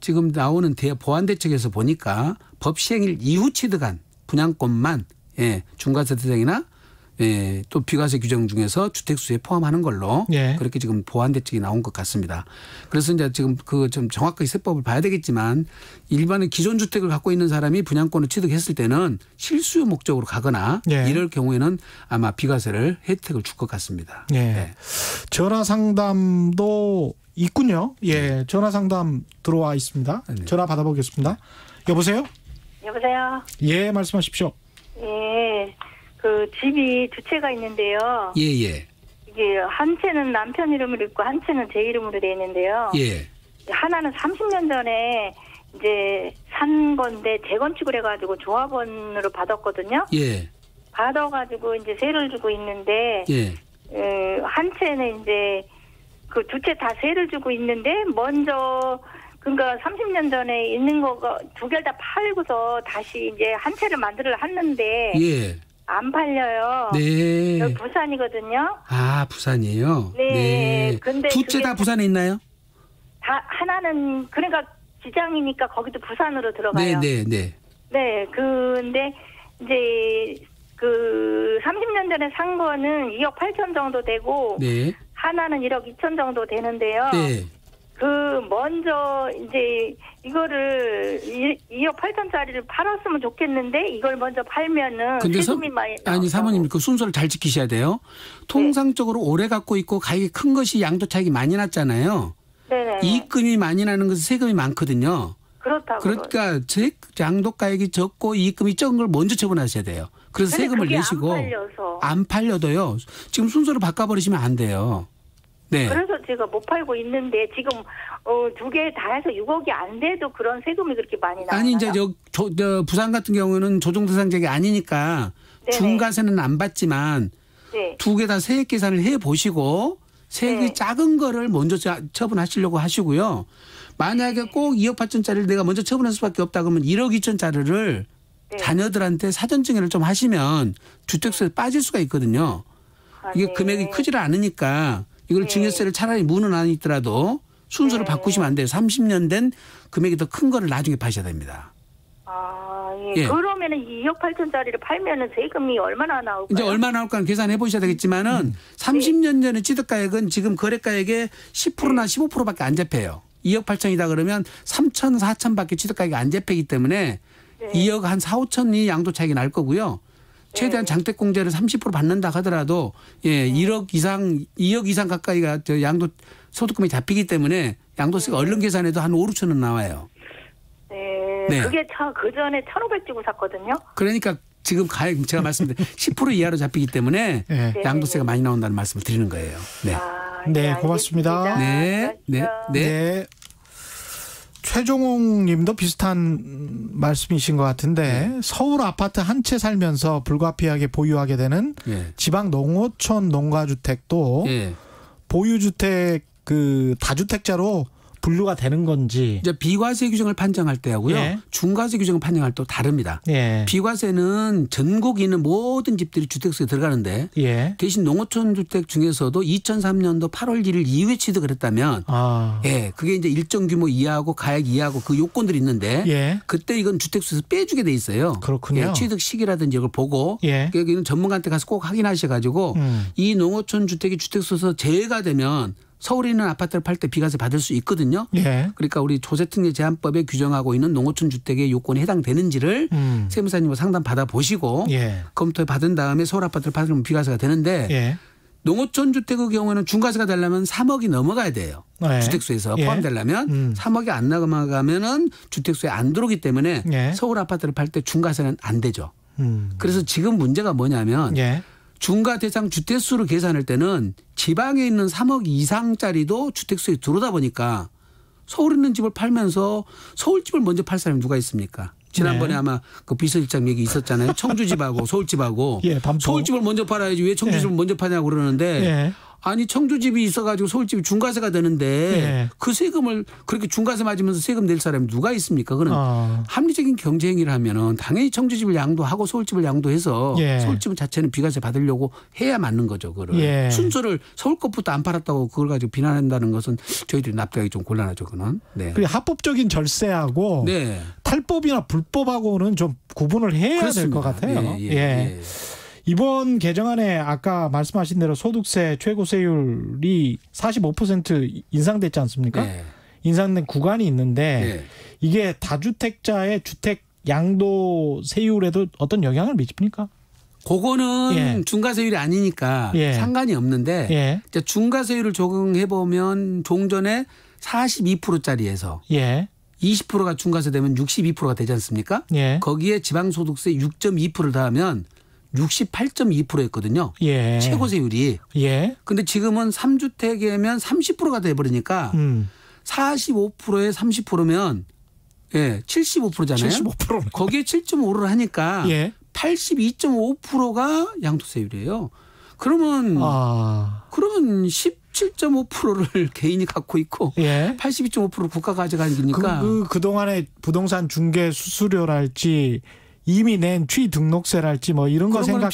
지금 나오는 보완대책에서 보니까 법 시행일 이후 취득한 분양권만 중과세 대상이나 또 비과세 규정 중에서 주택수에 포함하는 걸로 그렇게 지금 보완대책이 나온 것 같습니다. 그래서 이제 지금 그 좀 정확하게 세법을 봐야 되겠지만 일반의 기존 주택을 갖고 있는 사람이 분양권을 취득했을 때는 실수요 목적으로 가거나 이럴 경우에는 아마 비과세를 혜택을 줄 것 같습니다. 네.
전화 상담도 있군요. 예, 전화 상담 들어와 있습니다. 전화 받아보겠습니다. 여보세요?
여보세요?
예, 말씀하십시오.
예. 그 집이 두 채가 있는데요.
예.
이게 한 채는 남편 이름으로 있고 한 채는 제 이름으로 돼 있는데요.
예.
하나는 30년 전에 이제 산 건데 재건축을 해가지고 조합원으로 받았거든요.
예.
받아가지고 이제 세를 주고 있는데 한 채는 이제 그 두 채 다 세를 주고 있는데 먼저 그러니까 30년 전에 있는 거가 두 개를 다 팔고서 다시 이제 한 채를 만들어 했는데 안 팔려요.
네.
여기 부산이거든요.
아, 부산이에요?
네. 근데
두 채 다 부산에 있나요?
다 하나는 그러니까 지장이니까 거기도 부산으로 들어가요.
네.
네. 근데 이제 그 30년 전에 산 거는 2억 8천 정도 되고 하나는 1억 2천 정도 되는데요. 그 먼저 이제 이거를 2억 8천짜리를 팔았으면 좋겠는데 이걸 먼저 팔면은 세금이 많이 나온다고.
아니 사모님 그 순서를 잘 지키셔야 돼요. 통상적으로 오래 갖고 있고 가격이 큰 것이 양도 차익이 많이 났잖아요.
네네.
이익금이 많이 나는 것은 세금이 많거든요.
그렇다고.
그러니까 양도가액이 적고 이익금이 적은 걸 먼저 처분하셔야 돼요. 그래서 세금을 내시고 안 팔려도요. 지금 순서를 바꿔버리시면 안 돼요. 네.
그래서 제가 못 팔고 있는데 지금 두 개 다 해서 6억이 안 돼도 그런 세금이 그렇게 많이 나와요?
아니 이제 부산 같은 경우는 조정대상자가 아니니까 중과세는 안 받지만 두 개 다 세액 계산을 해 보시고 세액이 작은 거를 먼저 처분하시려고 하시고요. 만약에 꼭 2억 8천짜리를 내가 먼저 처분할 수밖에 없다 그러면 1억 2천짜리를 자녀들한테 사전증여를 좀 하시면 주택수에 빠질 수가 있거든요. 이게 금액이 크지를 않으니까 이걸 증여세를 차라리 무는 아니더라도 순서를 바꾸시면 안 돼요. 30년 된 금액이 더 큰 거를 나중에 파셔야 됩니다.
그러면은 2억 8천짜리를 팔면은 세금이 얼마나 나올까요?
이제 얼마 나올까 계산해 보셔야 되겠지만은 30년 전에 취득가액은 지금 거래가액의 10%나 15%밖에 안 잡혀요. 2억 8천이다 그러면 3천, 4천밖에 취득가액이 안 잡히기 때문에 2억 한 4, 5천이 양도 차익이 날 거고요. 최대한 장택공제를 30% 받는다 하더라도 1억 이상, 2억 이상 가까이가 양도 소득금이 잡히기 때문에 양도세가 얼른 계산해도 한 5, 6천 원 나와요.
네. 그게 그 전에 1,500 주고 샀거든요.
그러니까 지금 제가 말씀드린 10% 이하로 잡히기 때문에 양도세가 많이 나온다는 말씀을 드리는 거예요.
네, 고맙습니다.
네.
최종옥 님도 비슷한 말씀이신 것 같은데 서울 아파트 한 채 살면서 불가피하게 보유하게 되는 지방 농어촌 농가주택도 보유주택 그 다주택자로 분류가 되는 건지.
이제 비과세 규정을 판정할 때하고요. 중과세 규정을 판정할 때 다릅니다. 비과세는 전국에 있는 모든 집들이 주택수에 들어가는데 대신 농어촌 주택 중에서도 2003년도 8월 1일 이후에 취득을 했다면 그게 이제 일정 규모 이하고 가액 이하고 그 요건들이 있는데 그때 이건 주택수에서 빼주게 돼 있어요.
그렇군요.
취득 시기라든지 이걸 보고 여기는 전문가한테 가서 꼭 확인하셔가지고 이 농어촌 주택이 주택수에서 제외가 되면 서울에 있는 아파트를 팔 때 비과세 받을 수 있거든요. 그러니까 우리 조세특례 제한법에 규정하고 있는 농어촌 주택의 요건에 해당되는지를 세무사님과 상담 받아보시고 검토해 받은 다음에 서울 아파트를 받으면 비과세가 되는데 농어촌 주택의 경우에는 중과세가 되려면 3억이 넘어가야 돼요. 네. 주택수에서 포함되려면 3억이 안 넘어가면은 주택수에 안 들어오기 때문에 서울 아파트를 팔 때 중과세는 안 되죠. 그래서 지금 문제가 뭐냐면 중과 대상 주택수를 계산할 때는 지방에 있는 3억 이상짜리도 주택수에 들어오다 보니까 서울에 있는 집을 팔면서 서울집을 먼저 팔 사람이 누가 있습니까? 지난번에 아마 그 비서실장 얘기 있었잖아요. 청주집하고 서울집하고. 서울집을 먼저 팔아야지 왜 청주집을 먼저 파냐고 그러는데 아니 청주집이 있어가지고 서울집이 중과세가 되는데 그 세금을 그렇게 중과세 맞으면서 세금 낼 사람이 누가 있습니까? 그는 합리적인 경제 행위를 하면은 당연히 청주집을 양도하고 서울집을 양도해서 서울집 자체는 비과세 받으려고 해야 맞는 거죠. 그거를 순서를 서울 것부터 안 팔았다고 그걸 가지고 비난한다는 것은 저희들이 납득하기 좀 곤란하죠. 그는. 네.
그리고 합법적인 절세하고 탈법이나 불법하고는 좀 구분을 해야 될 것 같아요. 이번 개정안에 아까 말씀하신 대로 소득세 최고세율이 45% 인상됐지 않습니까? 인상된 구간이 있는데 이게 다주택자의 주택 양도세율에도 어떤 영향을 미칩니까?
그거는 중과세율이 아니니까 상관이 없는데 중과세율을 적용해보면 종전에 42%짜리에서 20%가 중과세 되면 62%가 되지 않습니까? 거기에 지방소득세 6.2%를 더하면 68.2%였거든요. 최고세율이. 근데 지금은 3주택이면 30%가 돼버리니까 45%에 30%면 75%잖아요. 75%. 거기에 7.5를 하니까 82.5%가 양도세율이에요. 그러면 17.5%를 개인이 갖고 있고 82.5%를 국가가 가져가는 거니까.
그동안에 부동산 중개 수수료랄지 이미 낸 취등록세랄지 뭐 이런 거 생각해.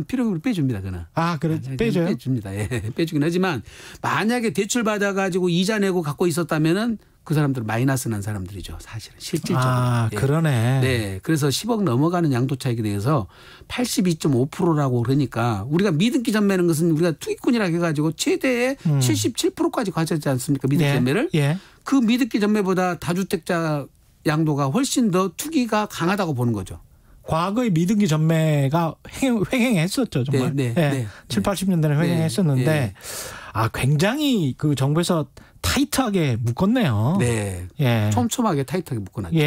필요금을 빼줍니다. 그는.
그래 빼줘요?
빼줍니다. 빼주긴 하지만 만약에 대출 받아가지고 이자 내고 갖고 있었다면은 그 사람들 마이너스 난 사람들이죠. 사실은 실질적으로.
그러네.
네. 그래서 10억 넘어가는 양도 차익에 대해서 82.5%라고 그러니까 우리가 미등기 전매는 것은 우리가 투기꾼이라고 해가지고 최대의 77%까지 가져지 않습니까? 미등기 전매를. 그 미등기 전매보다 다주택자 양도가 훨씬 더 투기가 강하다고 보는 거죠.
과거에 미등기 전매가 횡행했었죠. 정말. 7, 80년대는 횡행했었는데 굉장히 그 정부에서 타이트하게 묶었네요.
촘촘하게 타이트하게 묶어놨죠.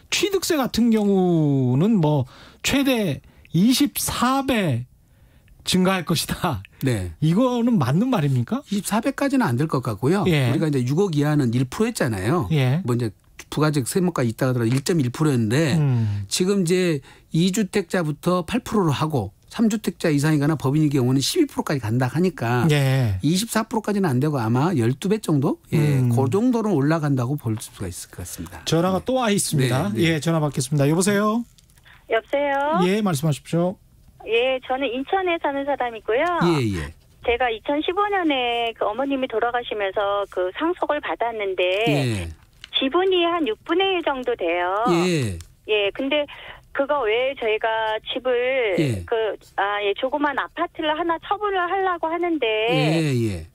취득세 같은 경우는 뭐 최대 24배 증가할 것이다. 이거는 맞는 말입니까?
24배까지는 안 될 것 같고요. 우리가 이제 6억 이하는 1%였잖아요. 뭐 이제 부가적 세무까지 있다가 하더라도 1.1%였는데 지금 이제 2주택자부터 8%로 하고 3주택자 이상이거나 법인의 경우는 12%까지 간다 하니까 24%까지는 안 되고 아마 12배 정도? 그 정도는 올라간다고 볼 수가 있을 것 같습니다.
전화가 또 와 있습니다. 전화 받겠습니다. 여보세요?
여보세요?
말씀하십시오.
저는 인천에 사는 사람이고요. 제가 2015년에 그 어머님이 돌아가시면서 그 상속을 받았는데 지분이 한 6분의 1 정도 돼요. 근데 그거 외에 저희가 집을 조그만 아파트를 하나 처분을 하려고 하는데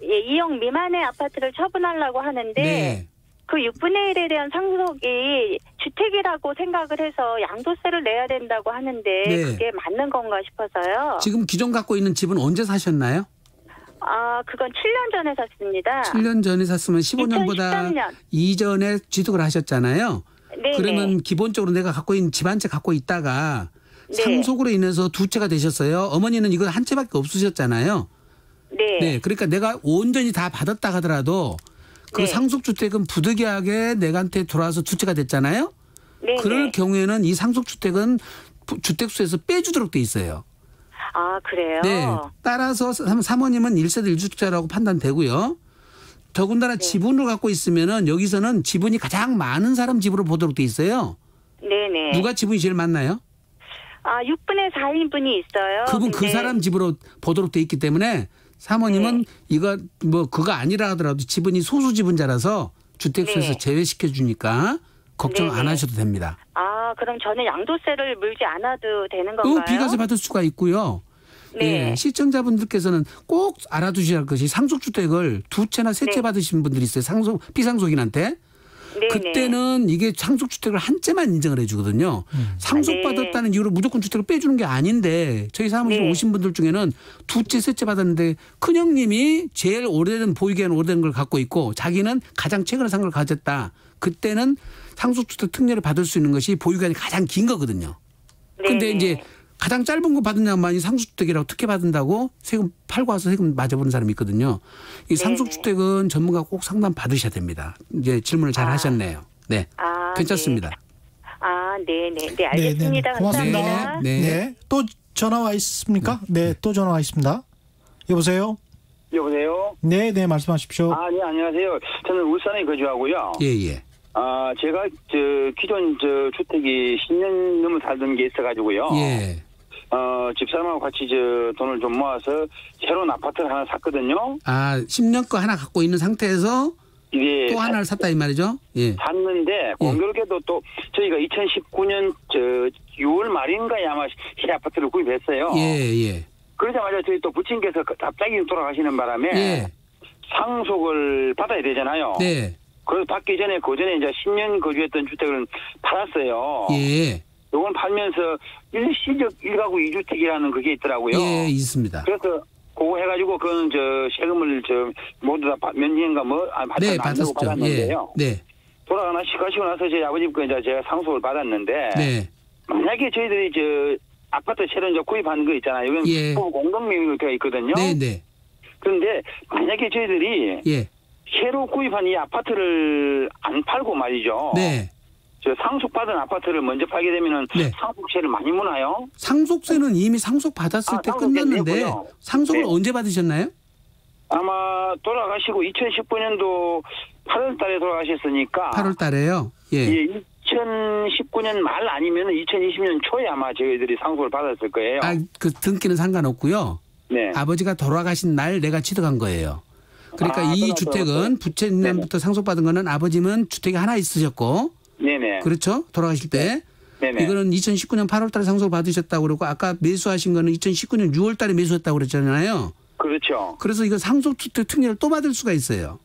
2억 미만의 아파트를 처분하려고 하는데 그 6분의 1에 대한 상속이 주택이라고 생각을 해서 양도세를 내야 된다고 하는데 그게 맞는 건가 싶어서요.
지금 기존 갖고 있는 집은 언제 사셨나요?
그건 7년 전에 샀습니다.
7년 전에 샀으면 15년보다 2013년. 이전에 취득을 하셨잖아요. 그러면 기본적으로 내가 갖고 있는 집 한 채 갖고 있다가 상속으로 인해서 두 채가 되셨어요. 어머니는 이거 한 채밖에 없으셨잖아요. 그러니까 내가 온전히 다 받았다 하더라도 그 상속주택은 부득이하게 내한테 들어와서 두 채가 됐잖아요. 그럴 경우에는 이 상속주택은 주택수에서 빼주도록 돼 있어요.
그래요?
따라서 사모님은 1세대 1주택자라고 판단되고요. 더군다나 지분을 갖고 있으면은 여기서는 지분이 가장 많은 사람 집으로 보도록 돼 있어요. 누가 지분이 제일 많나요?
6분의 4인분이 있어요.
그분 그 사람 집으로 보도록 돼 있기 때문에 사모님은 이거 뭐 그거 아니라 하더라도 지분이 소수 지분자라서 주택수에서 제외시켜 주니까 걱정 안 하셔도 됩니다.
그럼 저는 양도세를 물지 않아도 되는 건가요?
비과세 받을 수가 있고요. 시청자분들께서는 꼭 알아두셔야 할 것이 상속주택을 두 채나 세 채 받으신 분들이 있어요. 비상속인한테.
네네.
그때는 이게 상속주택을 한 채만 인정을 해주거든요. 상속받았다는 이유로 무조건 주택을 빼주는 게 아닌데 저희 사무실 오신 분들 중에는 두 채, 세 채 받았는데 큰형님이 제일 오래된 보유기간 오래된 걸 갖고 있고 자기는 가장 최근에 산 걸 가졌다. 그때는 상속주택 특례를 받을 수 있는 것이 보유기간이 가장 긴 거거든요. 그런데 이제 가장 짧은 거 받은 양반이 상속주택이라고 특혜 받는다고 세금 팔고 와서 세금 맞아보는 사람이 있거든요. 이 상속주택은 전문가 꼭 상담 받으셔야 됩니다. 이제 질문을 잘 하셨네요. 네. 괜찮습니다.
네네. 네, 알겠습니다.
고맙습니다. 네. 또 전화 와 있습니까? 네, 또 전화 와 있습니다. 여보세요?
여보세요?
네, 말씀하십시오.
네, 안녕하세요. 저는 울산에 거주하고요.
예.
제가 기존 주택이 10년 넘어 살던 게 있어가지고요.
예.
집사람하고 같이 돈을 좀 모아서 새로운 아파트를 하나 샀거든요.
10년 거 하나 갖고 있는 상태에서 또 하나를 샀다 이 말이죠? 예.
샀는데 공교롭게도 또 저희가 2019년 6월 말인가에 아마 새 아파트를 구입했어요.
예.
그러자마자 저희 또 부친께서 갑자기 돌아가시는 바람에 상속을 받아야 되잖아요.
네.
그래서 받기 전에 그 전에 이제 10년 거주했던 주택을 팔았어요.
예.
요건 팔면서 일시적 1가구 2주택이라는 그게 있더라고요.
예, 있습니다.
그래서 그거 해가지고 그건 세금을 모두 다 면제인가
받았었죠.
받았는데요.
네.
가시고 나서 저희 아버지 거 이제 제가 상속을 받았는데 만약에 저희들이 아파트 새로 이제 구입한 거 있잖아요. 이건 공동명의로 되어 있거든요.
네.
그런데 만약에 저희들이 새로 구입한 이 아파트를 안 팔고 말이죠.
네.
상속받은 아파트를 먼저 팔게 되면은 상속세를 많이 무나요?
상속세는 이미 상속받았을 때 끝났는데 상속을 언제 받으셨나요?
아마 돌아가시고 2019년도 8월 달에 돌아가셨으니까
8월 달에요? 예.
2019년 말 아니면 2020년 초에 아마 저희들이 상속을 받았을 거예요.
그 등기는 상관없고요.
네.
아버지가 돌아가신 날 내가 취득한 거예요. 그러니까 이 주택은 부채님부터 상속받은 거는 아버지는 주택이 하나 있으셨고
네네.
그렇죠? 돌아가실 때. 네네. 이거는 2019년 8월 달에 상속을 받으셨다고 그러고 아까 매수하신 거는 2019년 6월 달에 매수했다고 그랬잖아요.
그렇죠.
그래서 이거 상속주택 특례를 또 받을 수가 있어요.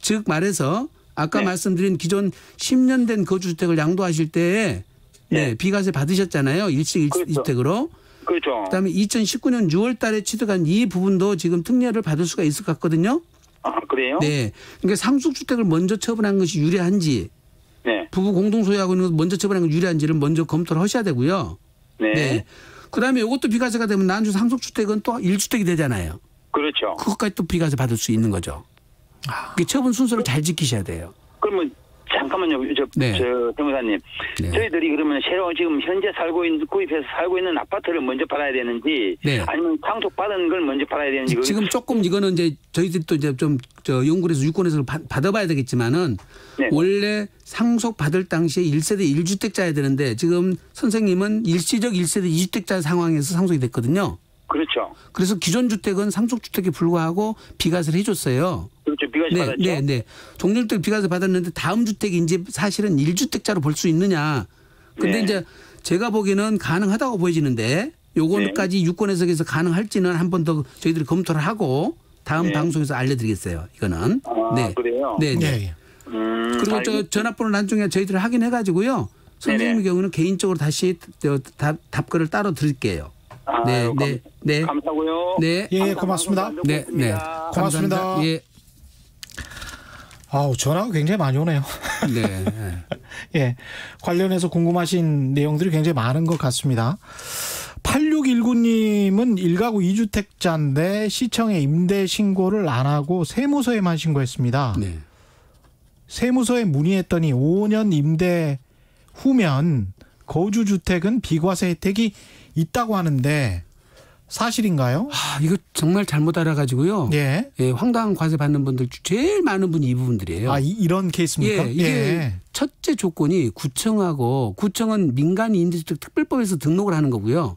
즉 말해서 아까 말씀드린 기존 10년 된 거주주택을 양도하실 때에 비과세 받으셨잖아요. 일식 1주택으로.
그렇죠.
그다음에 2019년 6월 달에 취득한 이 부분도 지금 특례를 받을 수가 있을 것 같거든요.
그래요?
네. 그러니까 상속주택을 먼저 처분한 것이 유리한지 부부 공동 소유하고 있는 것 먼저 처분한 건 유리한지를 먼저 검토를 하셔야 되고요. 네. 그다음에 이것도 비과세가 되면 나중에 상속주택은 또 1주택이 되잖아요.
그렇죠.
그것까지 또 비과세 받을 수 있는 거죠. 처분 순서를 잘 지키셔야 돼요.
그러면 잠깐만요, 변호사님. 저희들이 그러면 새로 지금 현재 구입해서 살고 있는 아파트를 먼저 팔아야 되는지, 아니면 상속받은 걸 먼저 팔아야 되는지.
지금 조금 이거는 이제 저희들도 이제 좀 연구해서 유권에서 받아봐야 되겠지만은 원래 상속받을 당시에 1세대 1주택자여야 되는데 지금 선생님은 일시적 1세대 2주택자 상황에서 상속이 됐거든요.
그렇죠.
그래서 기존 주택은 상속주택에 불과하고 비과세를 해줬어요.
그렇죠. 비과세 받았죠.
네. 종전주택 비과세 받았는데 다음 주택이 이제 사실은 1주택자로 볼 수 있느냐. 근데 이제 제가 보기에는 가능하다고 보여지는데 요거까지 유권 해석에서 가능할지는 한 번 더 저희들이 검토를 하고 다음 방송에서 알려드리겠어요. 이거는.
그래요?
네. 그리고 전화번호 나중에 저희들이 확인해가지고요. 선생님의 경우는 개인적으로 다시 답글을 따로 드릴게요. 네.
감사고요.
네.
고맙습니다.
네.
고맙습니다.
예.
전화가 굉장히 많이 오네요.
네.
관련해서 궁금하신 내용들이 굉장히 많은 것 같습니다. 8619님은 1가구 2주택자인데 시청에 임대 신고를 안 하고 세무서에만 신고했습니다.
네.
세무서에 문의했더니 5년 임대 후면 거주주택은 비과세 혜택이 있다고 하는데 사실인가요?
이거 정말 잘못 알아가지고요. 황당한 과세 받는 분들 제일 많은 분이 이 부분들이에요.
이런 케이스입니까?
이게 첫째 조건이 구청은 민간 임대주택 특별법에서 등록을 하는 거고요.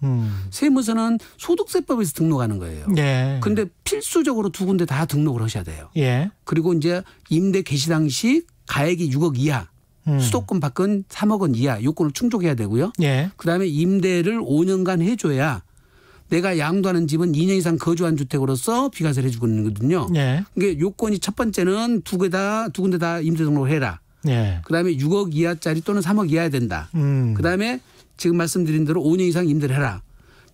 세무서는 소득세법에서 등록하는 거예요. 그런데 필수적으로 두 군데 다 등록을 하셔야 돼요. 그리고 이제 임대 개시 당시 가액이 6억 이하. 수도권 밖은 3억 원 이하 요건을 충족해야 되고요. 그다음에 임대를 5년간 해줘야 내가 양도하는 집은 2년 이상 거주한 주택으로서 비과세를 해주고 있는 거거든요. 그러니까 요건이 첫 번째는 두 군데 다 임대 등록을 해라.
예.
그다음에 6억 이하짜리 또는 3억 이하야 된다. 그다음에 지금 말씀드린 대로 5년 이상 임대를 해라.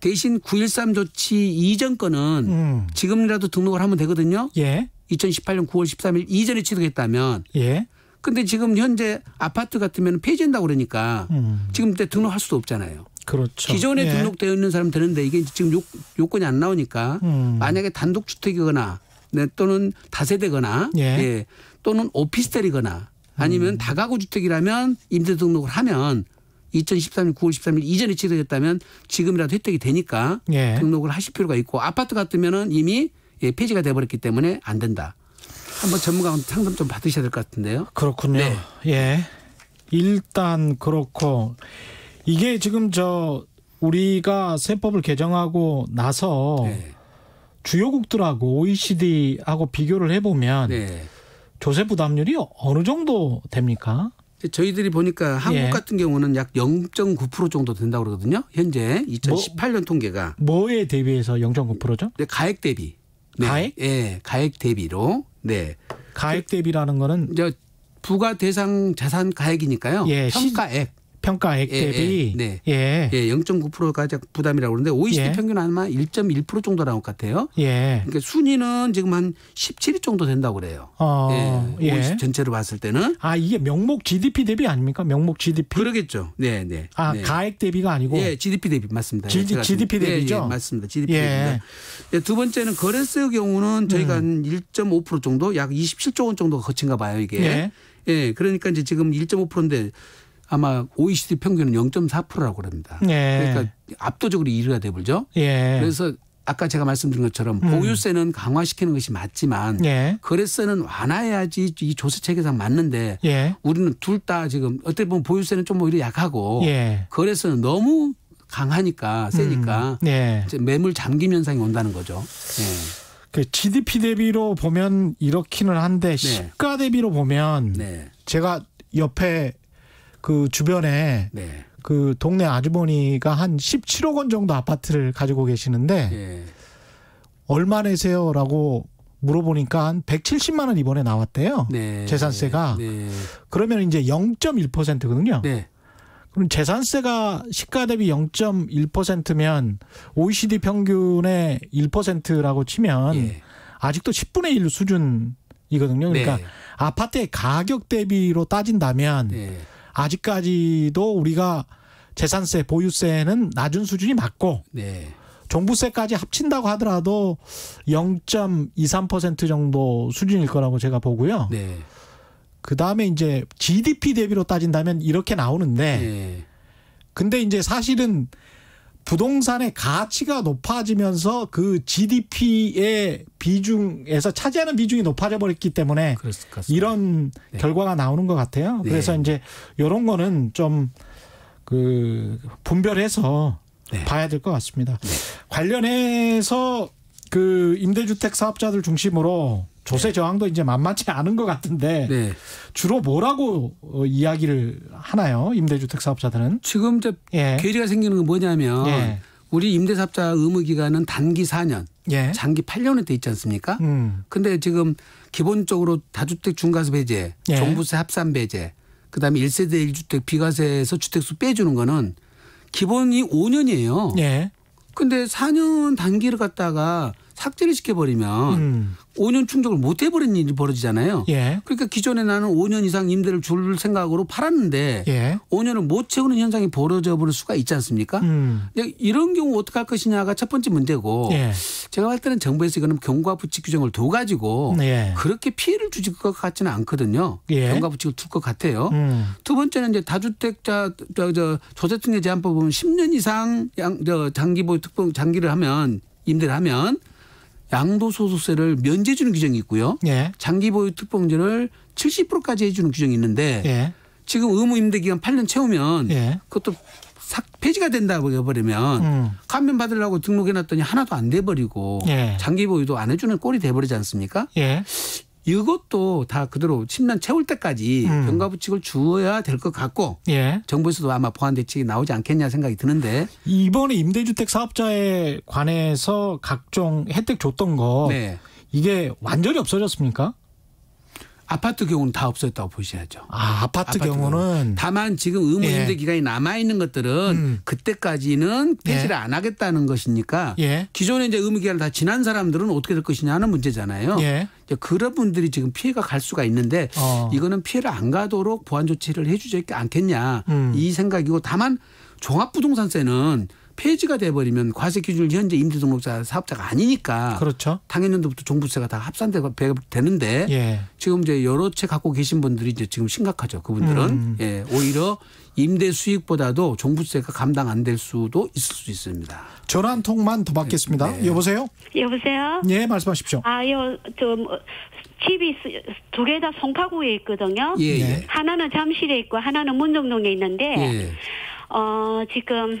대신 9.13 조치 이전 거는 지금이라도 등록을 하면 되거든요.
예.
2018년 9월 13일 이전에 취득했다면.
예. 근데
지금 현재 아파트 같으면 폐지한다고 그러니까 지금 등록할 수도 없잖아요.
그렇죠.
기존에
예.
등록되어 있는 사람 되는데 이게 지금 요건이 안 나오니까 만약에 단독주택이거나 또는 다세대거나
예.
예. 또는 오피스텔이거나 아니면 다가구 주택이라면 임대 등록을 하면 2013년 9월 13일 이전에 취득했다면 지금이라도 혜택이 되니까
예.
등록을 하실 필요가 있고 아파트 같으면은 이미 폐지가 돼버렸기 때문에 안 된다. 한번 전문가한테 상담 좀 받으셔야 될 것 같은데요.
그렇군요.
네.
예. 일단 그렇고 이게 지금 우리가 세법을 개정하고 나서
네.
주요국들하고 OECD하고 비교를 해보면
네.
조세 부담률이 어느 정도 됩니까?
저희들이 보니까 한국
예.
같은 경우는 약 0.9% 정도 된다고 그러거든요. 현재 2018년 통계가.
뭐에 대비해서 0.9%죠?
네, 가액 대비. 네.
가액?
네, 가액 대비로. 네.
가액 대비라는 거는
부과 대상 자산 가액이니까요.
예, 평가액 대비.
네. 예. 0.9%가 부담이라고 그러는데 OECD
예.
평균 아마 1.1% 정도 나올 것 같아요.
예.
그러니까 순위는 지금 한 17위 정도 된다고 그래요.
예.
OECD 전체로 봤을 때는.
이게 명목 GDP 대비 아닙니까? 명목 GDP?
그러겠죠. 네. 네.
가액 대비가 아니고.
예, GDP 대비 맞습니다.
GDP 대비죠.
예, 맞습니다. GDP 대비입니다. 네, 두 번째는 거래세의 경우는 저희가 한 1.5% 정도, 약 27조 원 정도가 거친가 봐요, 이게.
예.
예, 그러니까 이제 지금 1.5%인데 아마 OECD 평균은 0.4%라고 그럽니다.
예.
그러니까 압도적으로 1위가 돼버죠.
예.
그래서 아까 제가 말씀드린 것처럼 보유세는 강화시키는 것이 맞지만
예.
거래세는 완화해야지 이 조세 체계상 맞는데
예.
우리는 둘 다 지금 어떻게 보면 보유세는 좀 오히려 약하고
예.
거래세는 너무 강하니까 세니까
예.
이제 매물 잠김 현상이 온다는 거죠. 예.
그 GDP 대비로 보면 이렇기는 한데 시가 대비로 보면 제가 옆에 그 주변에 그 동네 아주머니가 한 17억 원 정도 아파트를 가지고 계시는데 얼마 내세요라고 물어보니까 한 170만 원 이번에 나왔대요. 재산세가. 그러면 이제 0.1%거든요. 그럼 재산세가 시가 대비 0.1%면 OECD 평균의 1%라고 치면 아직도 10분의 1 수준이거든요. 그러니까 아파트의 가격 대비로 따진다면 아직까지도 우리가 재산세, 보유세는 낮은 수준이 맞고 종부세까지 합친다고 하더라도 0.23% 정도 수준일 거라고 제가 보고요. 그다음에 이제 GDP 대비로 따진다면 이렇게 나오는데 근데 이제 사실은 부동산의 가치가 높아지면서 그 GDP의 비중에서 차지하는 비중이 높아져 버렸기 때문에 이런 결과가 나오는 것 같아요. 그래서 이제 이런 거는 좀 그 분별해서 봐야 될 것 같습니다. 관련해서 그 임대주택 사업자들 중심으로 조세 저항도 이제 만만치 않은 것 같은데 주로 뭐라고 이야기를 하나요? 임대주택 사업자들은?
지금 이제 괴리가 생기는 건 뭐냐면 우리 임대사업자 의무기간은 단기 4년, 장기 8년에 돼 있지 않습니까? 근데 지금 기본적으로 다주택 중과세 배제, 종부세 합산 배제, 그다음에 1세대 1주택 비과세에서 주택수 빼주는 거는 기본이 5년이에요. 근데 4년 단기를 갖다가 삭제를 시켜버리면 5년 충족을 못 해버리는 일이 벌어지잖아요. 그러니까 기존에 나는 5년 이상 임대를 줄 생각으로 팔았는데 5년을 못 채우는 현상이 벌어져 버릴 수가 있지 않습니까? 이런 경우 어떻게 할 것이냐가 첫 번째 문제고 제가 할 때는 정부에서 이거는 경과 부칙 규정을 둬가지고 그렇게 피해를 주실 것 같지는 않거든요. 경과 부칙을 둘 것 같아요. 두 번째는 이제 다주택자 조세특례 제한법 보면 10년 이상 장기보유 특별 장기를 하면 임대를 하면 양도소득세를 면제해 주는 규정이 있고요. 장기보유 특공제를 70%까지 해주는 규정이 있는데 지금 의무 임대기간 8년 채우면 그것도 폐지가 된다고 해버리면 감면 받으려고 등록해놨더니 하나도 안 돼버리고 장기보유도 안 해주는 꼴이 돼버리지 않습니까? 이것도 다 그대로 10년 채울 때까지 경과부칙을 주어야 될 것 같고 정부에서도 아마 보완 대책이 나오지 않겠냐 생각이 드는데
이번에 임대주택 사업자에 관해서 각종 혜택 줬던 거 이게 완전히 없어졌습니까?
아파트 경우는 다 없어졌다고 보셔야죠.
아파트 경우는.
다만 지금 의무 임대 기간이 남아있는 것들은 그때까지는 폐지를 안 하겠다는 것이니까 기존에 이제 의무 기간을 다 지난 사람들은 어떻게 될 것이냐 하는 문제잖아요. 이제 그런 분들이 지금 피해가 갈 수가 있는데 이거는 피해를 안 가도록 보완 조치를 해 주지 않겠냐 이 생각이고, 다만 종합부동산세는 폐지가 돼버리면 과세 기준을 현재 임대등록자 사업자가 아니니까
그렇죠.
당해년도부터 종부세가 다 합산되고 되는데 지금 이제 여러 채 갖고 계신 분들이 이제 지금 심각하죠. 그분들은 오히려 임대 수익보다도 종부세가 감당 안 될 수도 있을 수 있습니다.
전화 한 통만 더 받겠습니다. 여보세요?
여보세요?
네, 말씀하십시오.
집이 두 개 다 송파구에 있거든요. 하나는 잠실에 있고 하나는 문정동에 있는데 지금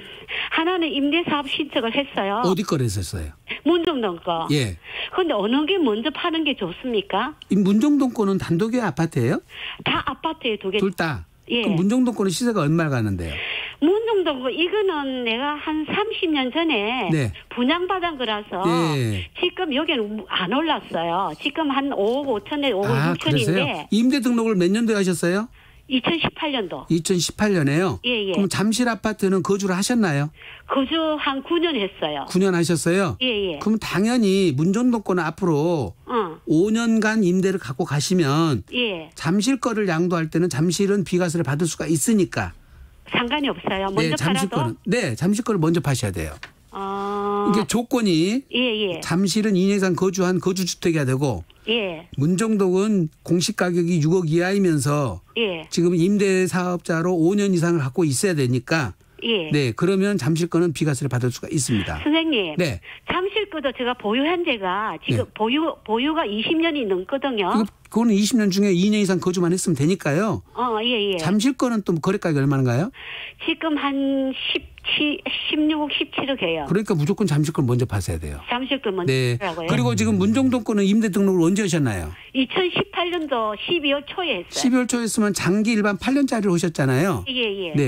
하나는 임대사업 신청을 했어요.
어디 거를 했었어요?
문정동 거. 그런데 어느 게 먼저 파는 게 좋습니까?
문정동 거는 단독의 아파트예요?
다 아파트에 두 개.
둘 다? 그럼 문정동 거는 시세가 얼마나 가는데요?
문정동 거 이거는 내가 한 30년 전에 분양받은 거라서 지금 여기는 안 올랐어요. 지금 한 5억 5천에 5억 6천인데.
임대 등록을 몇 년도에 하셨어요?
2018년도.
2018년에요? 그럼 잠실 아파트는 거주를 하셨나요?
거주 한 9년 했어요.
9년 하셨어요? 그럼 당연히 문정동 거는 앞으로 5년간 임대를 갖고 가시면 잠실 거를 양도할 때는 잠실은 비과세를 받을 수가 있으니까.
상관이 없어요. 먼저
잠실
팔아도?
거는. 잠실 거를 먼저 파셔야 돼요. 이게 조건이 잠실은 2년 이상 거주한 거주주택이어야 되고 문정동은 공시가격이 6억 이하이면서 지금 임대사업자로 5년 이상을 갖고 있어야 되니까 그러면 잠실 거는 비과세를 받을 수가 있습니다.
선생님, 잠실 거도 제가 보유 현재가 지금 보유가 20년이 넘거든요.
그거는 20년 중에 2년 이상 거주만 했으면 되니까요. 잠실 거는 또 거래가격이 얼마인가요?
지금 한 16억, 17억 해요.
그러니까 무조건 잠실 걸 먼저 파셔야 돼요.
잠실 걸 먼저 파라고요?
그리고 지금 문정동 거는 임대 등록을 언제 하셨나요?
2018년도 12월 초에 했어요.
12월 초에 했으면 장기 일반 8년짜리로 오셨잖아요.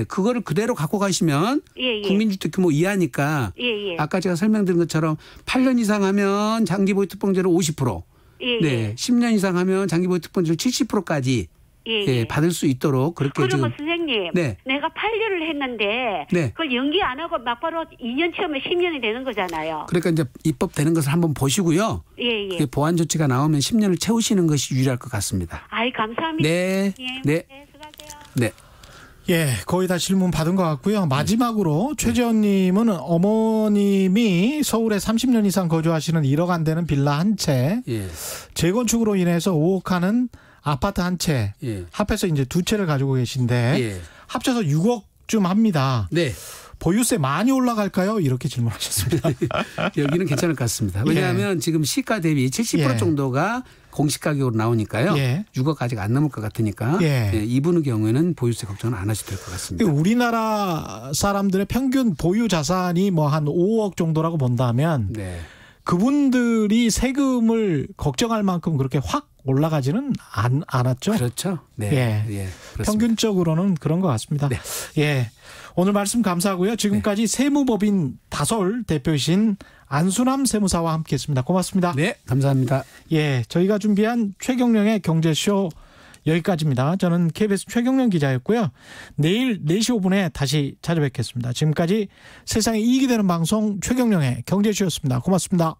그거를 그대로 갖고 가시면 국민주택 규모 이하니까 아까 제가 설명드린 것처럼 8년 이상 하면 장기보유 특공제로 50%, 10년 이상 하면 장기보유 특공제로 70%까지 받을 수 있도록 그렇게.
그러면 선생님, 내가 8년을 했는데 그걸 연기 안 하고 막바로 2년 채우면 10년이 되는 거잖아요.
그러니까 이제 입법되는 것을 한번 보시고요. 보완 조치가 나오면 10년을 채우시는 것이 유리할 것 같습니다.
감사합니다.
수고하세요.
거의 다 질문 받은 것 같고요. 마지막으로 최재원님은 어머님이 서울에 30년 이상 거주하시는 1억 안 되는 빌라 한 채, 재건축으로 인해서 5억 하는 아파트 한 채, 합해서 이제 두 채를 가지고 계신데 합쳐서 6억쯤 합니다. 보유세 많이 올라갈까요? 이렇게 질문하셨습니다.
여기는 괜찮을 것 같습니다. 왜냐하면 지금 시가 대비 70% 정도가 공시가격으로 나오니까요. 6억 아직 안 넘을 것 같으니까 이분의 경우에는 보유세 걱정은 안 하셔도 될 것 같습니다.
우리나라 사람들의 평균 보유 자산이 뭐 한 5억 정도라고 본다면 그분들이 세금을 걱정할 만큼 그렇게 확 올라가지는 않았죠.
그렇죠.
평균적으로는 그런 것 같습니다. 오늘 말씀 감사하고요. 지금까지 세무법인 다솔 대표이신 안순남 세무사와 함께했습니다. 고맙습니다.
감사합니다.
저희가 준비한 최경령의 경제쇼 여기까지입니다. 저는 KBS 최경령 기자였고요. 내일 4시 5분에 다시 찾아뵙겠습니다. 지금까지 세상에 이익이 되는 방송 최경령의 경제쇼였습니다. 고맙습니다.